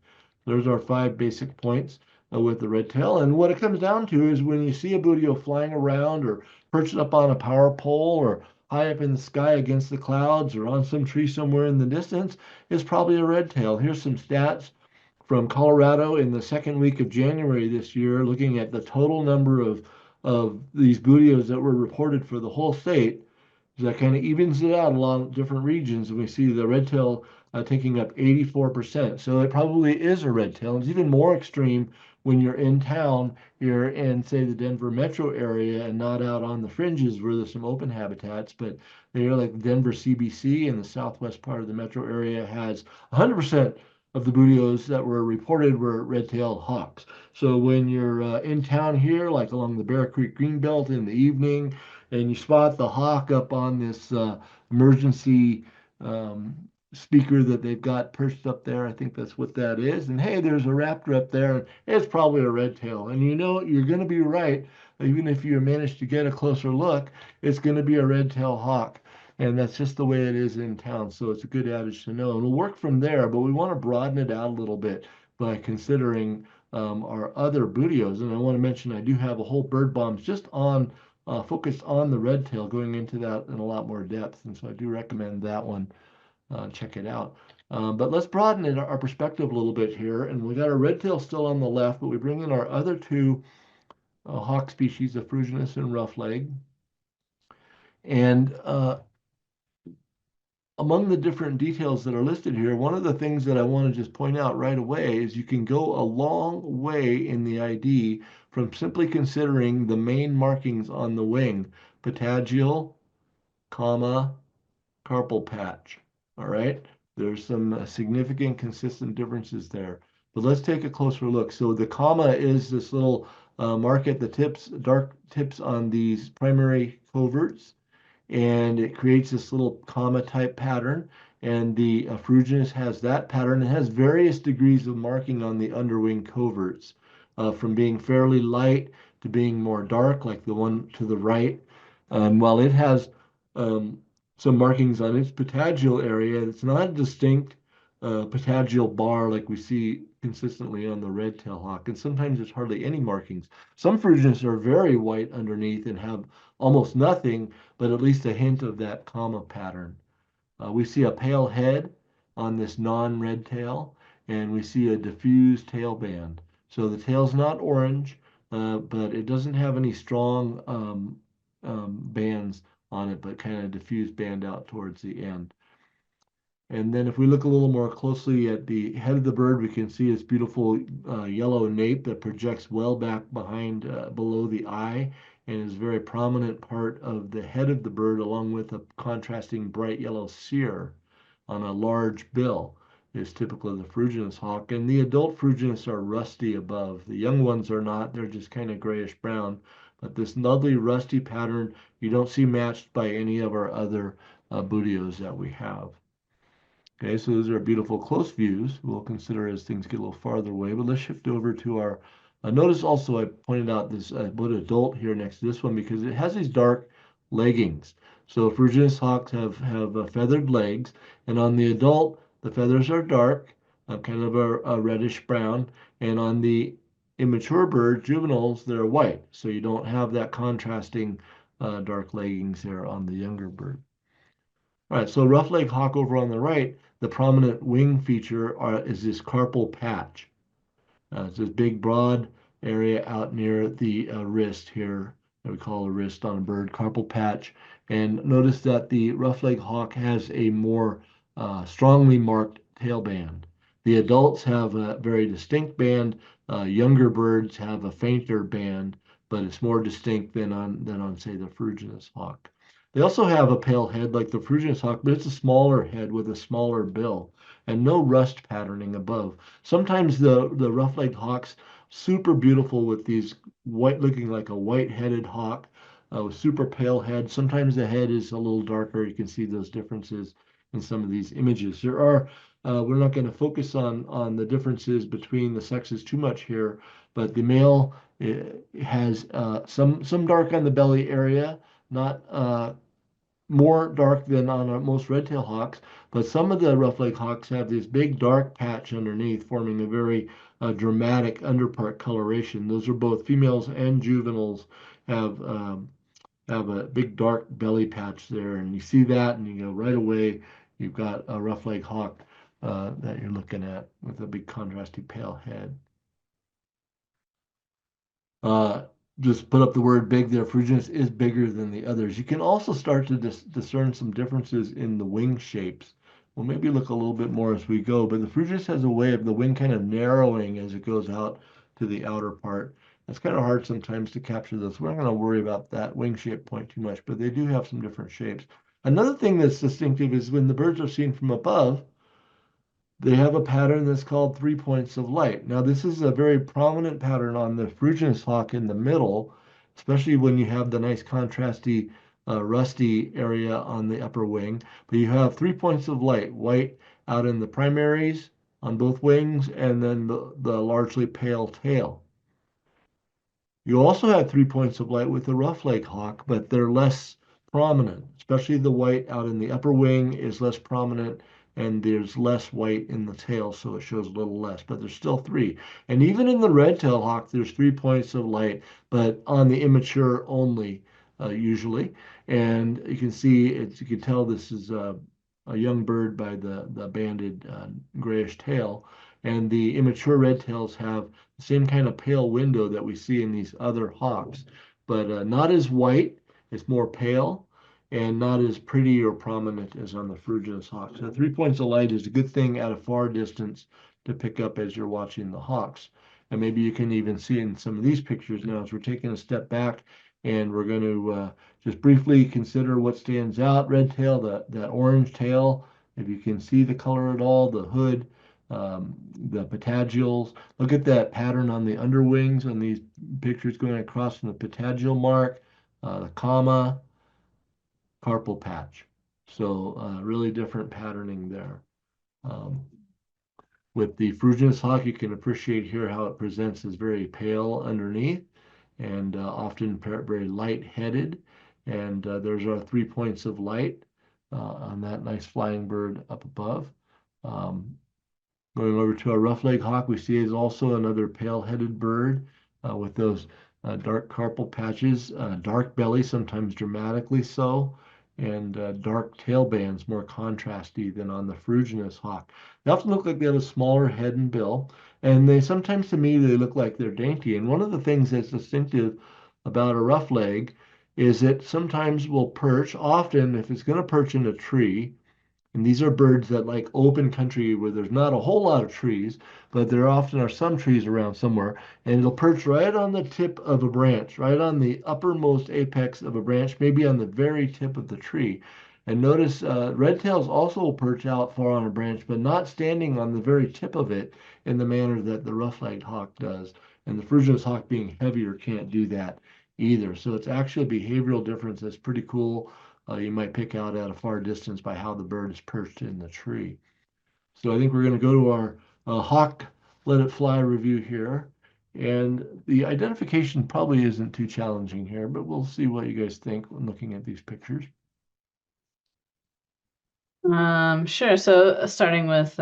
There's our 5 basic points with the red tail. And what it comes down to is when you see a buteo flying around or perched up on a power pole or high up in the sky against the clouds or on some tree somewhere in the distance, is probably a red tail. Here's some stats from Colorado in the second week of January this year, looking at the total number of these buteos that were reported for the whole state. That kind of evens it out along different regions, and we see the red tail taking up 84%. So it probably is a red tail. It's even more extreme when you're in town here in, say, the Denver metro area and not out on the fringes where there's some open habitats, but they're like Denver CBC and the southwest part of the metro area has 100% of the buteos that were reported were red-tailed hawks. So when you're in town here, like along the Bear Creek Greenbelt in the evening, and you spot the hawk up on this emergency speaker that they've got perched up there. I think that's what that is. And hey, there's a raptor up there. It's probably a red tail. And you know, you're going to be right. Even if you manage to get a closer look, it's going to be a red tail hawk. And that's just the way it is in town. So it's a good adage to know. And we'll work from there, but we want to broaden it out a little bit by considering our other buteos. And I want to mention I do have a whole bird bombs just on focused on the red tail, going into that in a lot more depth. And so I do recommend that one. Check it out. But let's broaden it, our perspective a little bit here. And we got our red tail still on the left, but we bring in our other 2 hawk species, the Fruginus and roughleg. And among the different details that are listed here, one of the things that I want to just point out right away is you can go a long way in the ID from simply considering the main markings on the wing, patagial, comma, carpal patch. All right, there's some significant consistent differences there. But let's take a closer look. So the comma is this little mark at the tips, dark tips on these primary coverts, and it creates this little comma type pattern. And the Fruginus has that pattern. It has various degrees of marking on the underwing coverts, from being fairly light to being more dark, like the one to the right. While it has some markings on its patagial area, it's not a distinct patagial bar like we see consistently on the red-tailed hawk, and sometimes there's hardly any markings. Some Fruginus are very white underneath and have almost nothing, but at least a hint of that comma pattern. We see a pale head on this non-red tail, and we see a diffused tail band. So the tail's not orange, but it doesn't have any strong bands on it, but kind of diffused band out towards the end. And then if we look a little more closely at the head of the bird, we can see its beautiful yellow nape that projects well back behind, below the eye, and is a very prominent part of the head of the bird, along with a contrasting bright yellow cere on a large bill. Is typical of the Ferruginous hawk. And the adult Ferruginous are rusty above. The young ones are not, they're just kind of grayish brown. But this lovely rusty pattern you don't see matched by any of our other buteos that we have. Okay, so those are beautiful close views we'll consider as things get a little farther away, but let's shift over to our, notice also I pointed out this Buteo adult here next to this one because it has these dark leggings. So Ferruginous hawks have feathered legs, and on the adult, the feathers are dark, kind of a reddish brown, and on the immature bird, juveniles, they're white. So you don't have that contrasting dark leggings there on the younger bird. All right, so rough-legged hawk over on the right, the prominent wing feature is this carpal patch. It's this big, broad area out near the wrist here that we call a wrist on a bird, carpal patch. And notice that the rough-legged hawk has a more strongly marked tail band. The adults have a very distinct band. Younger birds have a fainter band, but it's more distinct than on say the Ferruginous hawk. They also have a pale head like the Ferruginous hawk, but it's a smaller head with a smaller bill and no rust patterning above. Sometimes the rough-legged hawks, super beautiful with these white, looking like a white-headed hawk with super pale head. Sometimes the head is a little darker. You can see those differences in some of these images. There are, we're not going to focus on the differences between the sexes too much here, but the male has some dark on the belly area, not more dark than on most red-tailed hawks, but some of the rough-legged hawks have this big dark patch underneath, forming a very dramatic underpart coloration. Those are both females and juveniles have a big dark belly patch there, and you see that, and you go right away, you've got a rough-legged hawk that you're looking at with a big contrasting pale head. Uh, just put up the word big there. Ferruginous is bigger than the others. You can also start to discern some differences in the wing shapes. We'll maybe look a little bit more as we go, but the Ferruginous has a way of the wing kind of narrowing as it goes out to the outer part. It's kind of hard sometimes to capture this. We're not going to worry about that wing shape point too much, but they do have some different shapes. Another thing that's distinctive is when the birds are seen from above, they have a pattern that's called 3 points of light. Now, this is a very prominent pattern on the Ferruginous hawk in the middle, especially when you have the nice contrasty rusty area on the upper wing. But you have 3 points of light, white out in the primaries on both wings, and then the largely pale tail. You also have 3 points of light with the rough-legged hawk, but they're less prominent, especially the white out in the upper wing is less prominent, and there's less white in the tail, so it shows a little less, but there's still 3. And even in the red-tailed hawk, there's 3 points of light, but on the immature only, usually. And you can see, you can tell this is a young bird by the banded grayish tail. And the immature red tails have the same kind of pale window that we see in these other hawks, but not as white. It's more pale and not as pretty or prominent as on the Ferruginous hawk. So 3 points of light is a good thing at a far distance to pick up as you're watching the hawks. And maybe you can even see in some of these pictures now as we're taking a step back and we're going to just briefly consider what stands out. Red tail, that orange tail, if you can see the color at all, the hood, the patagials. Look at that pattern on the underwings on these pictures going across from the patagial mark, the comma, carpal patch. So really different patterning there. With the Ferruginous hawk, you can appreciate here how it presents as very pale underneath and often very light-headed. And there's our 3 points of light on that nice flying bird up above. Going over to a rough-legged hawk, we see is also another pale-headed bird with those dark carpal patches, dark belly, sometimes dramatically so, and dark tail bands, more contrasty than on the Ferruginous hawk. They often look like they have a smaller head and bill, and they sometimes, to me, they look like they're dainty. And one of the things that's distinctive about a rough-leg is it sometimes will perch, often if it's going to perch in a tree, And these are birds that like open country where there's not a whole lot of trees, but there often are some trees around somewhere. And it'll perch right on the tip of a branch, right on the uppermost apex of a branch, maybe on the very tip of the tree. And notice red tails also will perch out far on a branch, but not standing on the very tip of it in the manner that the rough-legged hawk does. And the Frisian's hawk being heavier can't do that either. So it's actually a behavioral difference that's pretty cool. You might pick out at a far distance by how the bird is perched in the tree. So I think we're going to go to our hawk let it fly review here. And the identification probably isn't too challenging here, but we'll see what you guys think when looking at these pictures. Sure. So starting with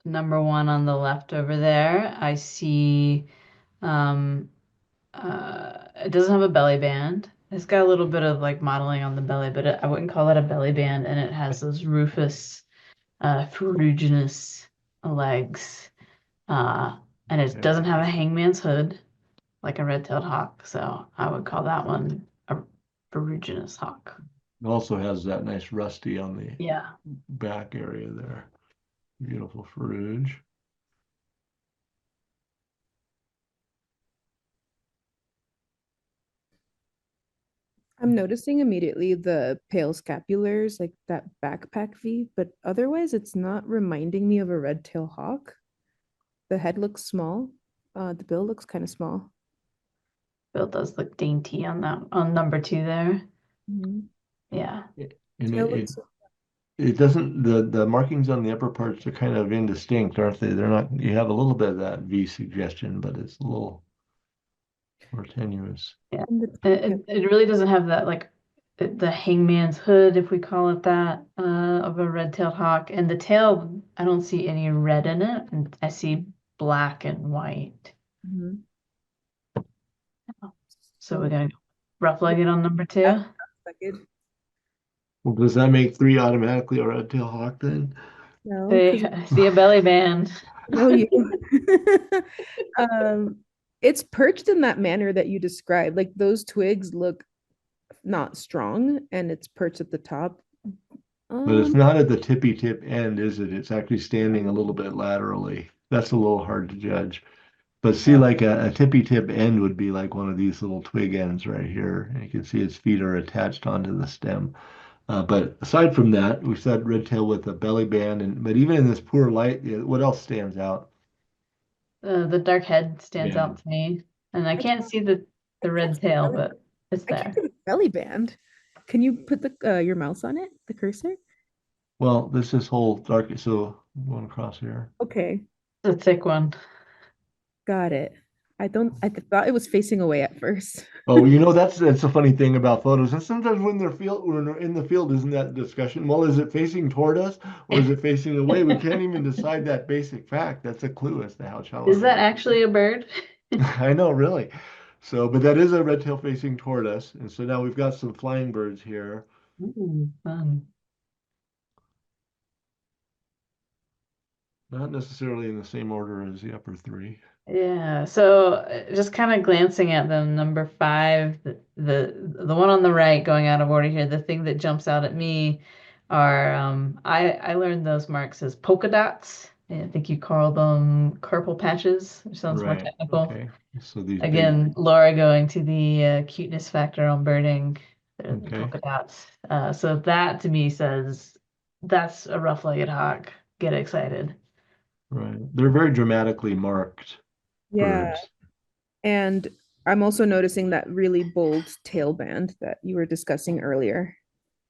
number one on the left over there, I see it doesn't have a belly band. It's got a little bit of like modeling on the belly, but I wouldn't call that a belly band, and it has those rufous, ferruginous legs. And it doesn't have a hangman's hood like a red-tailed hawk, so I would call that one a ferruginous hawk. It also has that nice rusty on the Yeah. back area there. Beautiful ferruge. I'm noticing immediately the pale scapulars, like that backpack V, but otherwise it's not reminding me of a red-tailed hawk. The head looks small. The bill looks kind of small. Bill does look dainty on that on number two there. Mhm. Yeah. And Tail it looks- doesn't, the markings on the upper parts are kind of indistinct, aren't they? They're not, you have a little bit of that V suggestion, but it's a little more tenuous. Yeah. and the- It really doesn't have that like the hangman's hood, if we call it that, of a red-tailed hawk. And the tail, I don't see any red in it, and I see black and white. Mhm. So we're gonna go rough-legged on number two. Second. Well, does that make three automatically a red-tailed hawk then? No, I see a belly band. no, you. um, it's perched in that manner that you described. Like those twigs look not strong, and it's perched at the top. But it's Um, not at the tippy tip end, is it? It's actually standing a little bit laterally. That's a little hard to judge. But see, like a tippy tip end would be like one of these little twig ends right here. And you can see its feet are attached onto the stem. But aside from that, we said red tail with a belly band, and but even in this poor light, what else stands out? The dark head stands Yeah. out to me, and I I can't see the I red can't see tail, belly- but it's I can't there. see the belly band. Can you put the your mouse on it, the cursor? Well, this is whole dark, so I'm going across here. Okay, It's a thick one. got it. I thought it was facing away at first. Oh, that's a funny thing about photos. And sometimes when they're in the field, isn't that discussion? Well, is it facing toward us or is it facing away? We can't even decide that basic fact. That's a clue as to how Is challenging. that actually a bird? I know, really. So, but that is a red tail facing toward us. And so now we've got some flying birds here. Ooh, fun. Not necessarily in the same order as the upper three. Yeah, so just kind of glancing at them, number five, the one on the right going out of order here, the thing that jumps out at me are I learned those marks as polka dots. I think you call them carpal patches, which sounds more Right. technical. Okay. So these big, Again, Laura going to the cuteness factor on birding, the okay. polka dots. So that to me says that's a rough-legged hawk. Get excited. Right. They're very dramatically marked Yeah, birds. and I'm also noticing that really bold tail band that you were discussing earlier.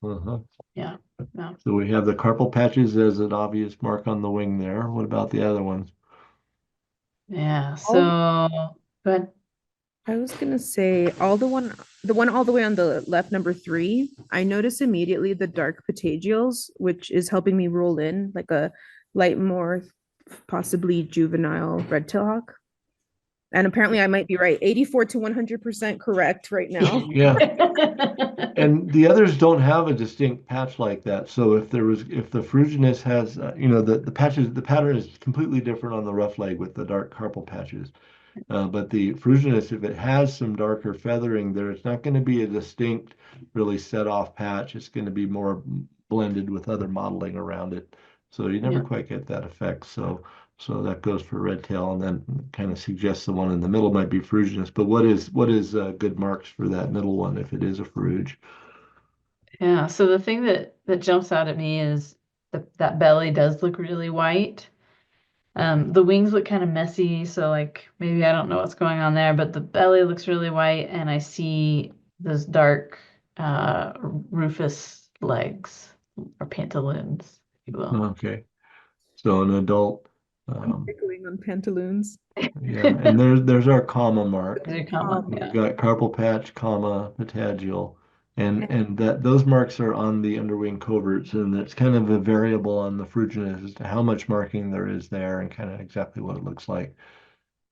Uh-huh. Yeah. Yeah. So we have the carpal patches as an obvious mark on the wing there. What about the other ones? Yeah. So, but I was gonna say the one all the way on the left, number 3. I notice immediately the dark patagials, which is helping me roll in like a light, more possibly juvenile red tail hawk. And apparently, I might be right. 84 to 100% correct right now. Yeah. And the others don't have a distinct patch like that. So if the fruginous has, the patches, the pattern is completely different on the rough leg with the dark carpal patches. But the fruginous, if it has some darker feathering there, it's not going to be a distinct, really set off patch. It's going to be more blended with other modeling around it. So you never Yeah. quite get that effect. So that goes for red tail, and then kind of suggests the one in the middle might be ferruginous. But what is good marks for that middle one if it is a ferruge? Yeah, so the thing that jumps out at me is that belly does look really white. The wings look kind of messy, so like maybe I don't know what's going on there, but the belly looks really white, and I see those dark rufous legs or pantaloons, if you will. Okay, so an adult, I'm um, tickling on pantaloons. yeah, and there's our comma mark. They're common, We've yeah. got carpal patch, comma, patagial, and that those marks are on the underwing coverts, and it's kind of a variable on the ferruginous as to how much marking there is there and kind of exactly what it looks like.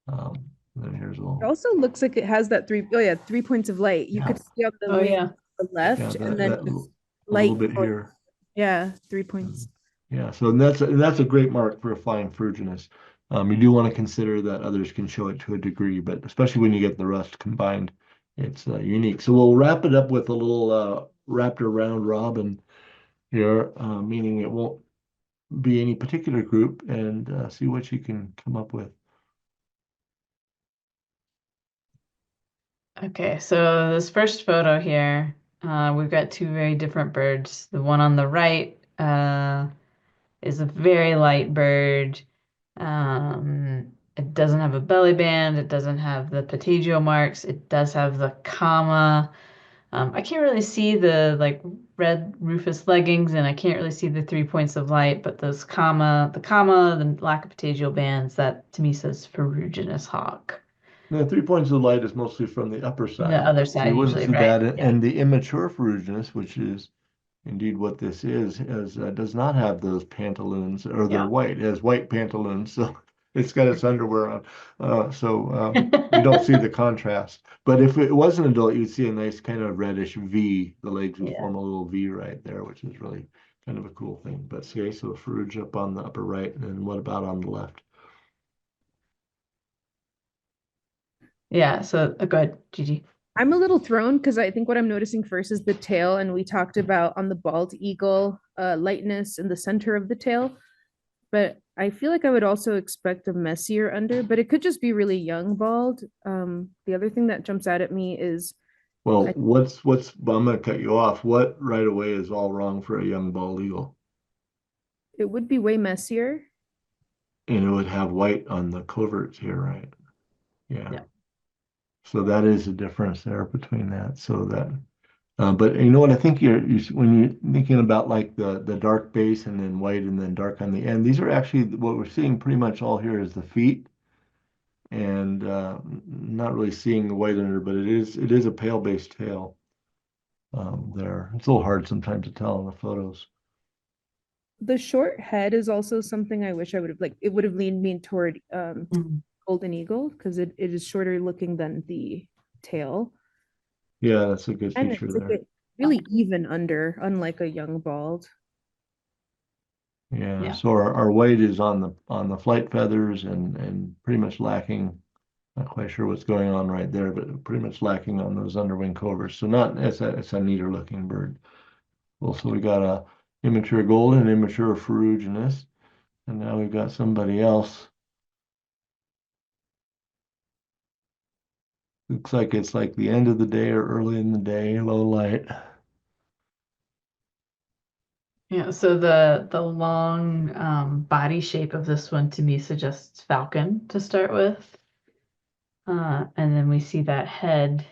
Then here's a It little, also looks like it has that oh yeah, 3 points of light. You yeah, could see on the Oh wing yeah. on the yeah, left, and then that just a little light bit going. here. Yeah, 3 points. Yeah, so that's a great mark for a flying ferruginous. You do want to consider that others can show it to a degree, but especially when you get the rust combined, it's unique. So we'll wrap it up with a little Raptor round robin here, meaning it won't be any particular group, and see what you can come up with. Okay, so this first photo here, we've got two very different birds. The one on the right is a very light bird. It doesn't have a belly band. It doesn't have the patagial marks. It does have the comma. I can't really see the like red rufous leggings, and I can't really see the 3 points of light, but those comma, the lack of patagial bands, that to me says ferruginous hawk. The 3 points of light is mostly from the upper The side. other So you side wouldn't usually, see right? that. Yeah. And the immature ferruginous, which is indeed what this is does not have those pantaloons, or they're Yeah. white. It has white pantaloons, so it's got its underwear on. You don't see the contrast. But if it was an adult, you'd see a nice kind of reddish V. The legs would Yeah. form a little V right there, which is really kind of a cool thing. But see, so ferruge up on the upper right, and what about on the left? Yeah, so go ahead, Gigi. I'm a little thrown because I think what I'm noticing first is the tail, and we talked about on the bald eagle, lightness in the center of the tail. But I feel like I would also expect a messier under, but it could just be really young bald. The other thing that jumps out at me is Well, I, I'm gonna cut you off. What right away is all wrong for a young bald eagle? it would be way messier. And it would have white on the coverts here, right? Yeah. Yeah. So that is a difference there between that. So that, but you know what? I think when you're thinking about like the dark base and then white and then dark on the end, these are actually what we're seeing pretty much all here is the feet, and not really seeing the white under, but it is a pale base tail there. It's a little hard sometimes to tell in the photos. The short head is also something I wish I would have like. It would have leaned me toward Mhm. golden eagle because it is shorter looking than the tail, Yeah, that's a good and feature it's like there. a really even under, unlike a young bald. Yeah, Yeah. so our weight is on the flight feathers and pretty much lacking. Not quite sure what's going on right there, but pretty much lacking on those underwing covers. So not it's a neater looking bird. Well, so we got a immature golden, immature ferruginous, and now we've got somebody else. Looks like it's like the end of the day or early in the day, low light. Yeah, so the long body shape of this one to me suggests falcon to start with. And then we see that head.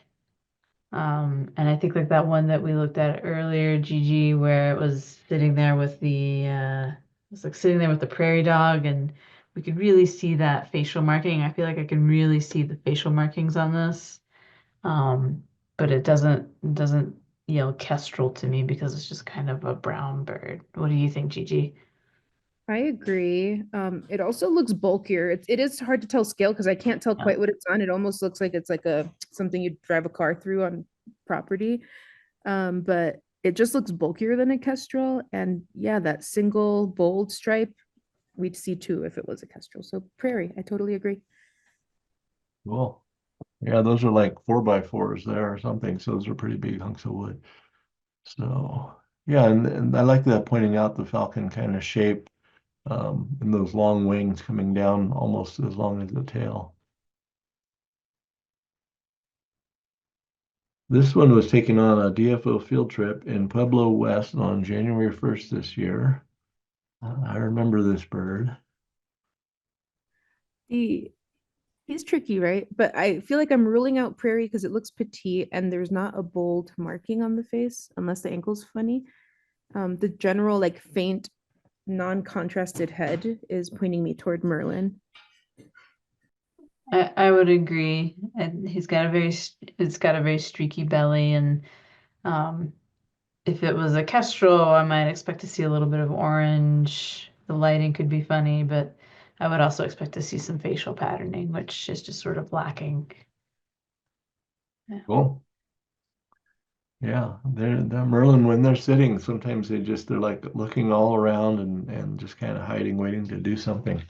And I think like that one that we looked at earlier, Gigi, where it was sitting there with it was like sitting there with the prairie dog, and we could really see that facial marking. I feel like I can really see the facial markings on this. Um, but it doesn't yell kestrel to me because it's just kind of a brown bird. What do you think, Gigi? I agree. It also looks bulkier. It is hard to tell scale because I can't tell Yeah. quite what it's on. It almost looks like it's like a something you'd drive a car through on property. But it just looks bulkier than a kestrel. And yeah, that single bold stripe, we'd see too if it was a kestrel. So prairie, I totally agree. Cool. Yeah, those are like 4x4s there or something. So those are pretty big hunks of wood. So Yeah, and I like that pointing out the falcon kind of shape and those long wings coming down almost as long as the tail. This one was taken on a DFO field trip in Pueblo West on January 1st this year. I remember this bird. He's tricky, right? But I feel like I'm ruling out prairie because it looks petite and there's not a bold marking on the face unless the ankle's funny. The general like faint, non-contrasted head is pointing me toward Merlin. I would agree. And it's got a very streaky belly, and um, if it was a kestrel, I might expect to see a little bit of orange. The lighting could be funny, but I would also expect to see some facial patterning, which is just sort of lacking. Yeah. Cool. Yeah, they're Merlin when they're sitting, sometimes they're like looking all around and just kind of hiding, waiting to do something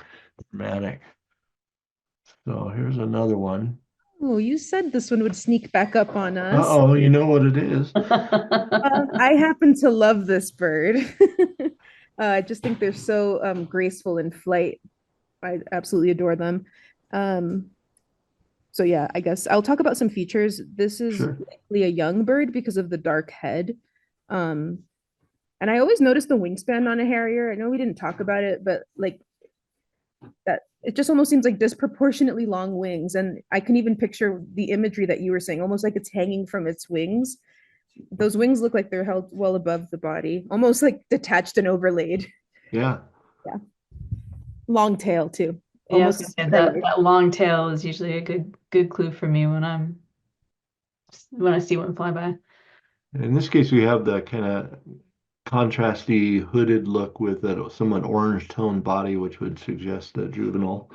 dramatic. So here's another one. Oh, you said this one would sneak back up on us. Uh-oh, you know what it is. I happen to love this bird. I just think they're so graceful in flight. I absolutely adore them. So yeah, I guess I'll talk about some features. This is Sure. likely a young bird because of the dark head. Um, and I always notice the wingspan on a Harrier. I know we didn't talk about it, but like that, it just almost seems like disproportionately long wings. And I can even picture the imagery that you were saying, almost like it's hanging from its wings. Those wings look like they're held well above the body, almost like detached and overlaid. Yeah. Yeah. Long tail too. Yeah, I was gonna Almost say that long tail is usually a good clue for me when I see one fly by. In this case, we have the kind of contrasty hooded look with a somewhat orange toned body, which would suggest a juvenile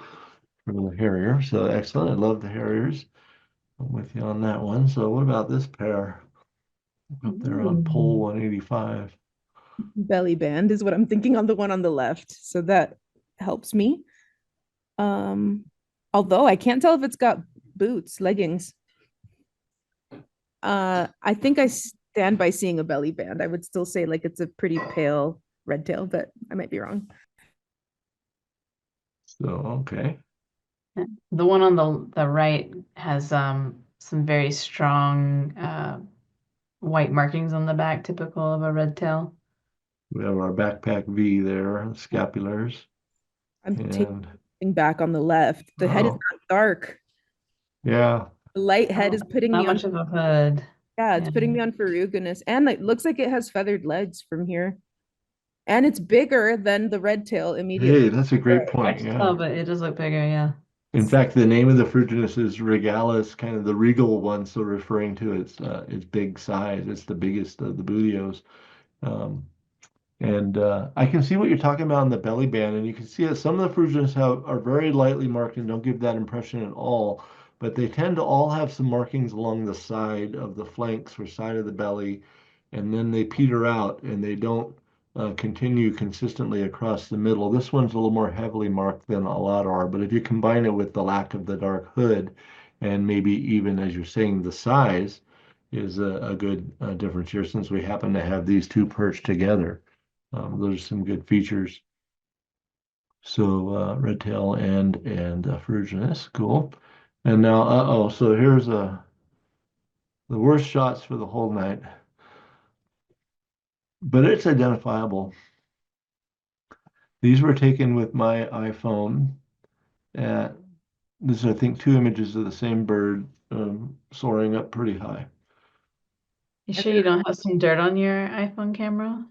from the Harrier. So excellent. I love the Harriers. I'm with you on that one. So what about this pair up there on pole 185? belly band is what I'm thinking on the one on the left. So that helps me. Um, although I can't tell if it's got boots, leggings. I think I stand by seeing a belly band. I would still say like it's a pretty pale red tail, but I might be wrong. So, okay. The one on the right has some very strong white markings on the back, typical of a red tail. We have our backpack V there, scapulars. I'm And taking back on the left. The head is not dark. yeah, The light head is putting Not me on. much of a hood. Yeah, it's putting me on Faruginess. And it looks like it has feathered legs from here. And it's bigger than the red tail immediately. hey, that's a great Hard point. to Yeah. tell, but it does look bigger, yeah. In fact, the name of the fruginus is regalis, kind of the regal one, so referring to its big size. It's the biggest of the buteos. Um, and I can see what you're talking about in the belly band, and you can see that some of the fruginus are very lightly marked and don't give that impression at all, but they tend to all have some markings along the side of the flanks or side of the belly, and then they peter out and they don't continue consistently across the middle. This one's a little more heavily marked than a lot are, but if you combine it with the lack of the dark hood and maybe even, as you're saying, the size is a good difference here since we happen to have these two perched together. Those are some good features. So red tail and ferruginous, cool. And now, so here's the worst shots for the whole night, but it's identifiable. These were taken with my iPhone. At, this is, I think, two images of the same bird soaring up pretty high. You sure you don't have some dirt on your iPhone camera?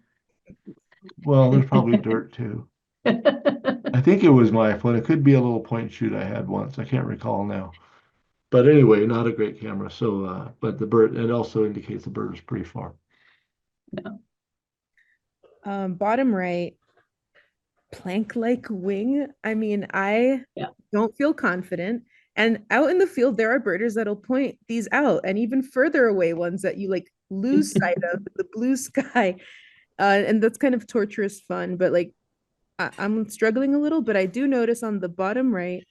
Well, there's probably dirt too. I think it was my iPhone. It could be a little point and shoot I had once. I can't recall now. But anyway, not a great camera. So, but the bird, it also indicates the bird is pretty far. Bottom right, plank-like wing. I mean, I don't feel confident. And out in the field, there are birders that'll point these out, and even further away ones that you like lose sight of the blue sky. And that's kind of torturous fun, but like I'm struggling a little, but I do notice on the bottom right,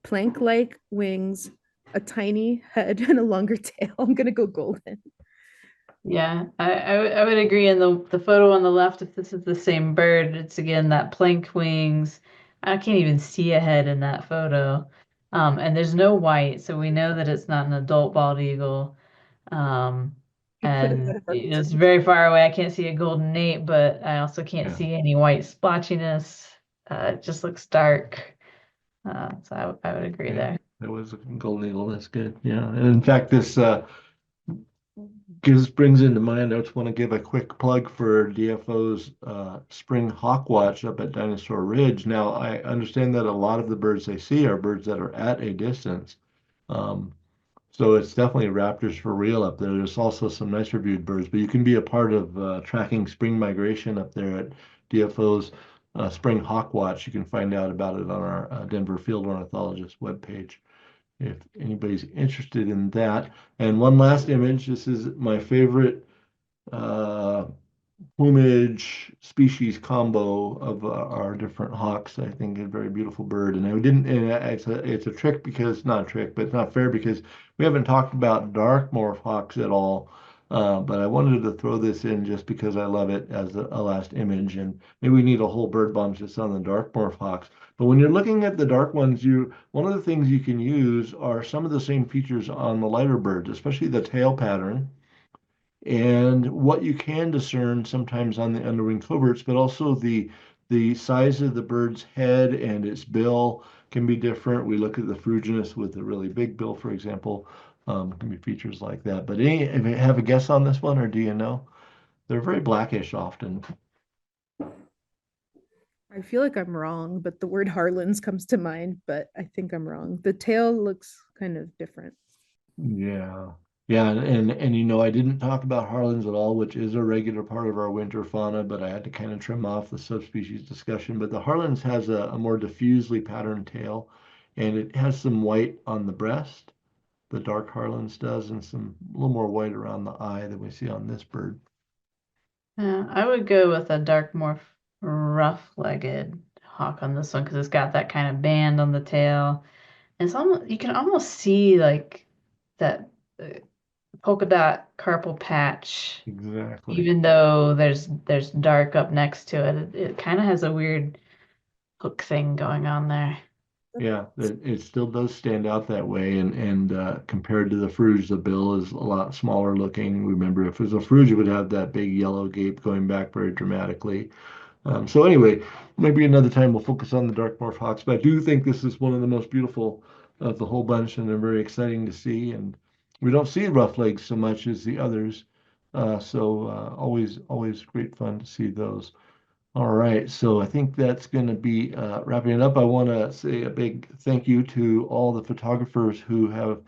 plank-like wings, a tiny head, and a longer tail. I'm gonna go golden. Yeah, I would agree. In the photo on the left, if this is the same bird, it's again that plank wings. I can't even see a head in that photo. And there's no white, so we know that it's not an adult bald eagle. Um, You put it and out of our it's business. very far away. I can't see a golden nape, but I also can't Yeah. see any white splotchiness. It just looks dark. So I would agree Yeah, there. that was a golden eagle. That's good. Yeah. And in fact, this brings into mind, I just want to give a quick plug for DFO's spring hawk watch up at Dinosaur Ridge. Now, I understand that a lot of the birds they see are birds that are at a distance. Um, so it's definitely raptors for real up there. There's also some nicer viewed birds, but you can be a part of tracking spring migration up there at DFO's spring hawk watch. You can find out about it on our Denver Field Ornithologist webpage if anybody's interested in that. And one last image. This is my favorite uh, plumage species combo of our different hawks. I think a very beautiful bird. And I didn't. And it's a trick because not a trick, but it's not fair because we haven't talked about dark morph hawks at all. But I wanted to throw this in just because I love it as a last image, and maybe we need a whole bird bomb just on the dark morph hawks. But when you're looking at the dark ones, one of the things you can use are some of the same features on the lighter birds, especially the tail pattern and what you can discern sometimes on the underwing coverts, but also the size of the bird's head and its bill can be different. We look at the Fruginus with a really big bill, for example, can be features like that. But if you have a guess on this one, or do you know? They're very blackish often. I feel like I'm wrong, but the word Harlan's comes to mind, but I think I'm wrong. The tail looks kind of different. Yeah. Yeah, and I didn't talk about Harlan's at all, which is a regular part of our winter fauna, but I had to kind of trim off the subspecies discussion. But the Harlan's has a more diffusely patterned tail, and it has some white on the breast. The dark Harlan's does, and some a little more white around the eye than we see on this bird. I would go with a dark, more rough-legged hawk on this one because it's got that kind of band on the tail. And it's almost you can almost see like that polka dot carpal patch, Exactly. even though there's dark up next to it. It kind of has a weird hook thing going on there. Yeah, it still does stand out that way, and compared to the Fruge, the bill is a lot smaller looking. Remember, if it was a Fruge, it would have that big yellow gape going back very dramatically. So anyway, maybe another time we'll focus on the dark morph hawks, but I do think this is one of the most beautiful of the whole bunch, and they're very exciting to see. And we don't see rough legs so much as the others, so always great fun to see those. All right, so I think that's going to be wrapping it up. I want to say a big thank you to all the photographers who have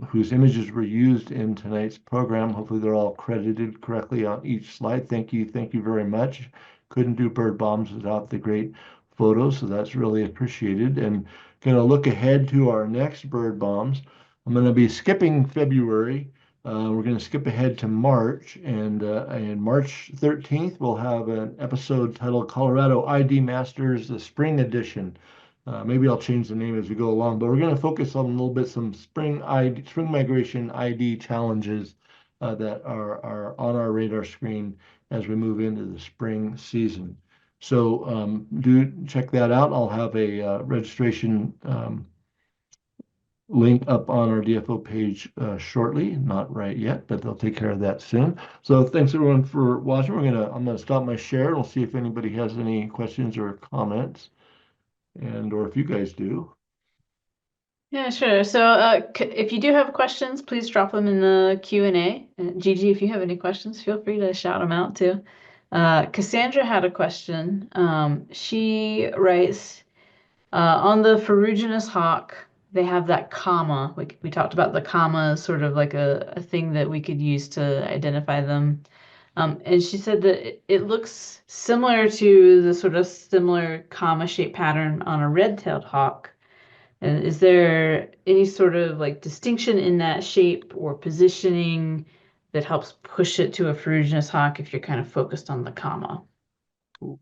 whose images were used in tonight's program. Hopefully, they're all credited correctly on each slide. Thank you very much. Couldn't do bird bombs without the great photos, so that's really appreciated. And going to look ahead to our next bird bombs. I'm going to be skipping February. We're going to skip ahead to March, and March 13th we'll have an episode titled "Colorado ID Masters: The Spring Edition." Maybe I'll change the name as we go along, but we're going to focus on a little bit some spring migration ID challenges that are on our radar screen as we move into the spring season. So do check that out. I'll have a registration link up on our DFO page shortly. Not right yet, but they'll take care of that soon. So thanks everyone for watching. I'm gonna stop my share and we'll see if anybody has any questions or comments, or if you guys do. Yeah, sure. So, if you do have questions, please drop them in the Q&A. And Gigi, if you have any questions, feel free to shout them out too. Cassandra had a question. She writes, on the ferruginous hawk, they have that comma. We talked about the comma as sort of like a thing that we could use to identify them. And she said that it looks similar to the sort of similar comma-shaped pattern on a red-tailed hawk. And is there any sort of like distinction in that shape or positioning that helps push it to a ferruginous hawk if you're kind of focused on the comma?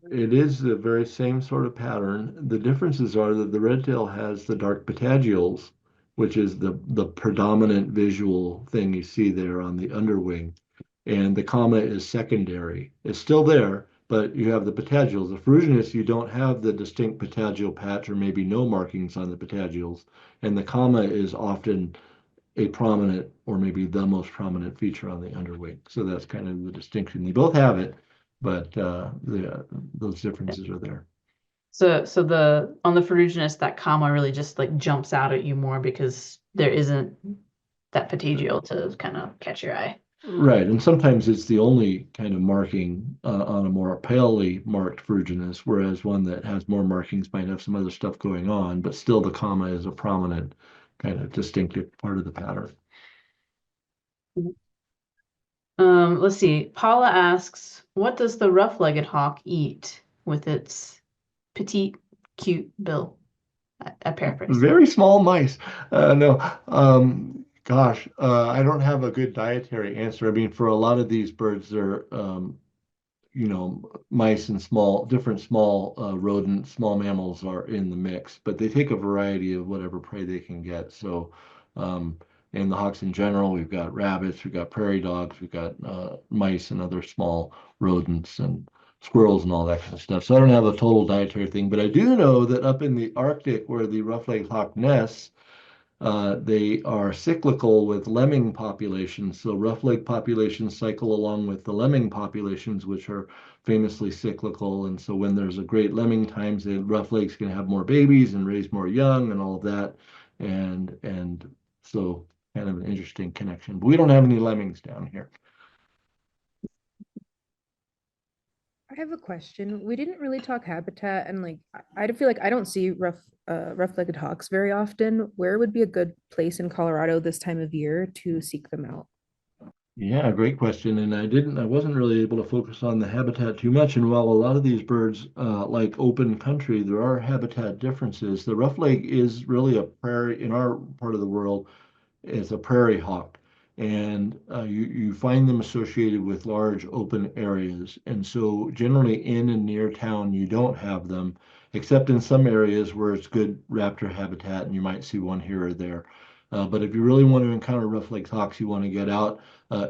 It is the very same sort of pattern. The differences are that the red tail has the dark patagials, which is the predominant visual thing you see there on the underwing. and the comma is secondary. It's still there, but you have the patagials. The ferruginous, you don't have the distinct patagial patch or maybe no markings on the patagials, and the comma is often a prominent or maybe the most prominent feature on the underwing. So that's kind of the distinction. They both have it, but those differences are there. So the on the ferruginous, that comma really just like jumps out at you more because there isn't that patagial to kind of catch your eye. Right, and sometimes it's the only kind of marking on a more palely marked ferruginous, whereas one that has more markings might have some other stuff going on, but still the comma is a prominent kind of distinctive part of the pattern. Let's see. Paula asks, what does the rough-legged hawk eat with its petite, cute bill? I paraphrase. Very small mice. No, gosh, I don't have a good dietary answer. I mean, for a lot of these birds, they're mice and different small rodent, small mammals are in the mix, but they take a variety of whatever prey they can get. So, in the hawks in general, we've got rabbits, we've got prairie dogs, we've got mice and other small rodents and squirrels and all that kind of stuff. So I don't have a total dietary thing, but I do know that up in the Arctic where the rough-legged hawk nests, they are cyclical with lemming populations. So rough-leg populations cycle along with the lemming populations, which are famously cyclical. And so when there's a great lemming times, the rough-legs can have more babies and raise more young and all of that. And so kind of an interesting connection. But we don't have any lemmings down here. I have a question. We didn't really talk habitat, and like I feel like I don't see rough-legged hawks very often. Where would be a good place in Colorado this time of year to seek them out? Yeah, great question. And I wasn't really able to focus on the habitat too much. And while a lot of these birds like open country, there are habitat differences. The roughleg is really a prairie in our part of the world. It's a prairie hawk, and you find them associated with large open areas. And so generally in and near town, you don't have them, except in some areas where it's good raptor habitat, and you might see one here or there. But if you really want to encounter rough-legged hawks, you want to get out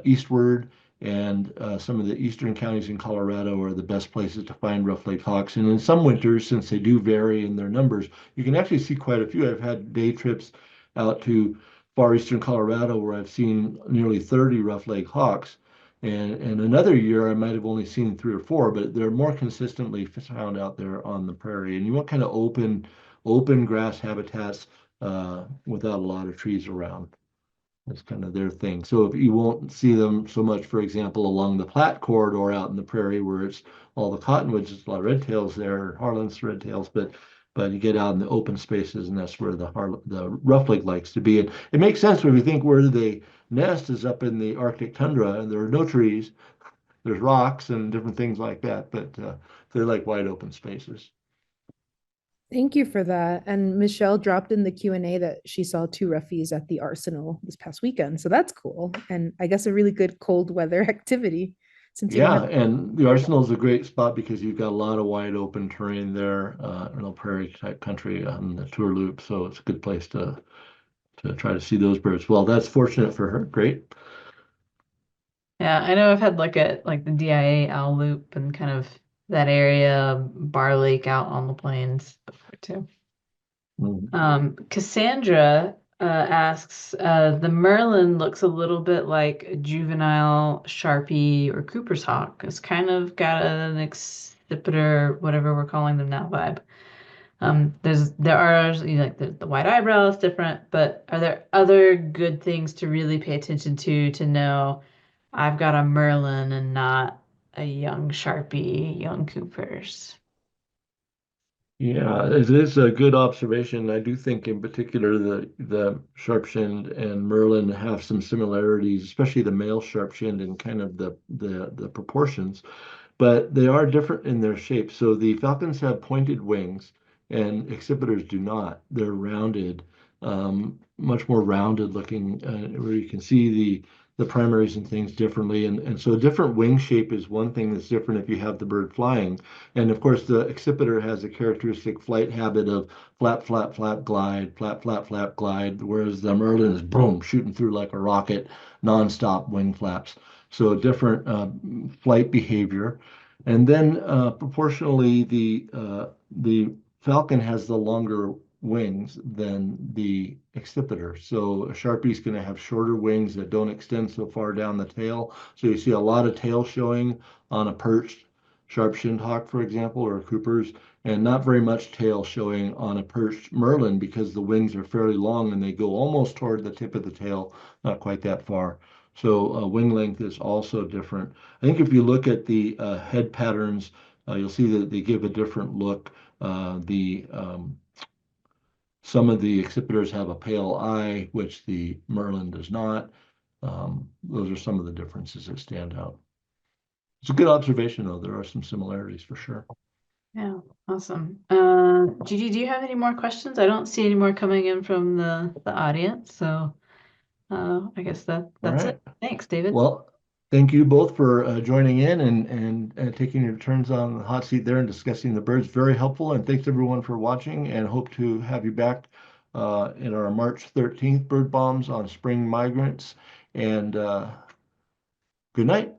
eastward, and some of the eastern counties in Colorado are the best places to find rough-legged hawks. And in some winters, since they do vary in their numbers, you can actually see quite a few. I've had day trips out to far eastern Colorado where I've seen nearly 30 rough-legged hawks. And another year I might have only seen 3 or 4, but they're more consistently found out there on the prairie. And you want kind of open grass habitats without a lot of trees around. That's kind of their thing. So if you won't see them so much, for example, along the Platte corridor out in the prairie where it's all the cottonwoods, there's a lot of red tails there, Harlan's red tails, but you get out in the open spaces, and that's where the roughleg likes to be. And it makes sense when we think where they nest is up in the Arctic tundra, and there are no trees, there's rocks and different things like that, but they're like wide open spaces. Thank you for that. And Michelle dropped in the Q&A that she saw 2 roughies at the Arsenal this past weekend. So that's cool. And I guess a really good cold weather activity since you don't Yeah, have. and the Arsenal is a great spot because you've got a lot of wide open terrain there, prairie type country on the tour loop. So it's a good place to try to see those birds. Well, that's fortunate for her. Great. Yeah, I know I've had like the DIA owl loop and kind of that area, Bar Lake out on the plains before too. Cassandra asks, the Merlin looks a little bit like a juvenile Sharpie or Cooper's hawk. It's kind of got an accipiter, whatever we're calling them now, vibe. There are like the white eyebrow is different, but are there other good things to really pay attention to know I've got a Merlin and not a young Sharpie, young Coopers? Yeah, it is a good observation. I do think in particular the sharp-shinned and Merlin have some similarities, especially the male sharp-shinned and kind of the proportions, but they are different in their shape. So the falcons have pointed wings and accipiters do not. They're rounded, much more rounded looking, where you can see the primaries and things differently. And so a different wing shape is one thing that's different if you have the bird flying. And of course, the accipiter has a characteristic flight habit of flap, flap, flap, glide, flap, flap, flap, glide, whereas the Merlin is boom, shooting through like a rocket, nonstop wing flaps. So different flight behavior. And then proportionally, the Falcon has the longer wings than the accipiter. So a Sharpie is going to have shorter wings that don't extend so far down the tail. So you see a lot of tail showing on a perched sharp-shinned hawk, for example, or a Cooper's, and not very much tail showing on a perched Merlin because the wings are fairly long and they go almost toward the tip of the tail, not quite that far. So wing length is also different. I think if you look at the head patterns, you'll see that they give a different look. The Some of the accipiters have a pale eye, which the Merlin does not. Those are some of the differences that stand out. It's a good observation, though. There are some similarities for sure. Yeah, awesome. Judy, do you have any more questions? I don't see any more coming in from the audience, so I guess All that's right. it. Thanks, David. Well, thank you both for joining in and taking your turns on the hot seat there and discussing the birds. Very helpful. And thanks everyone for watching, and hope to have you back in our March 13th bird bombs on spring migrants. And good night.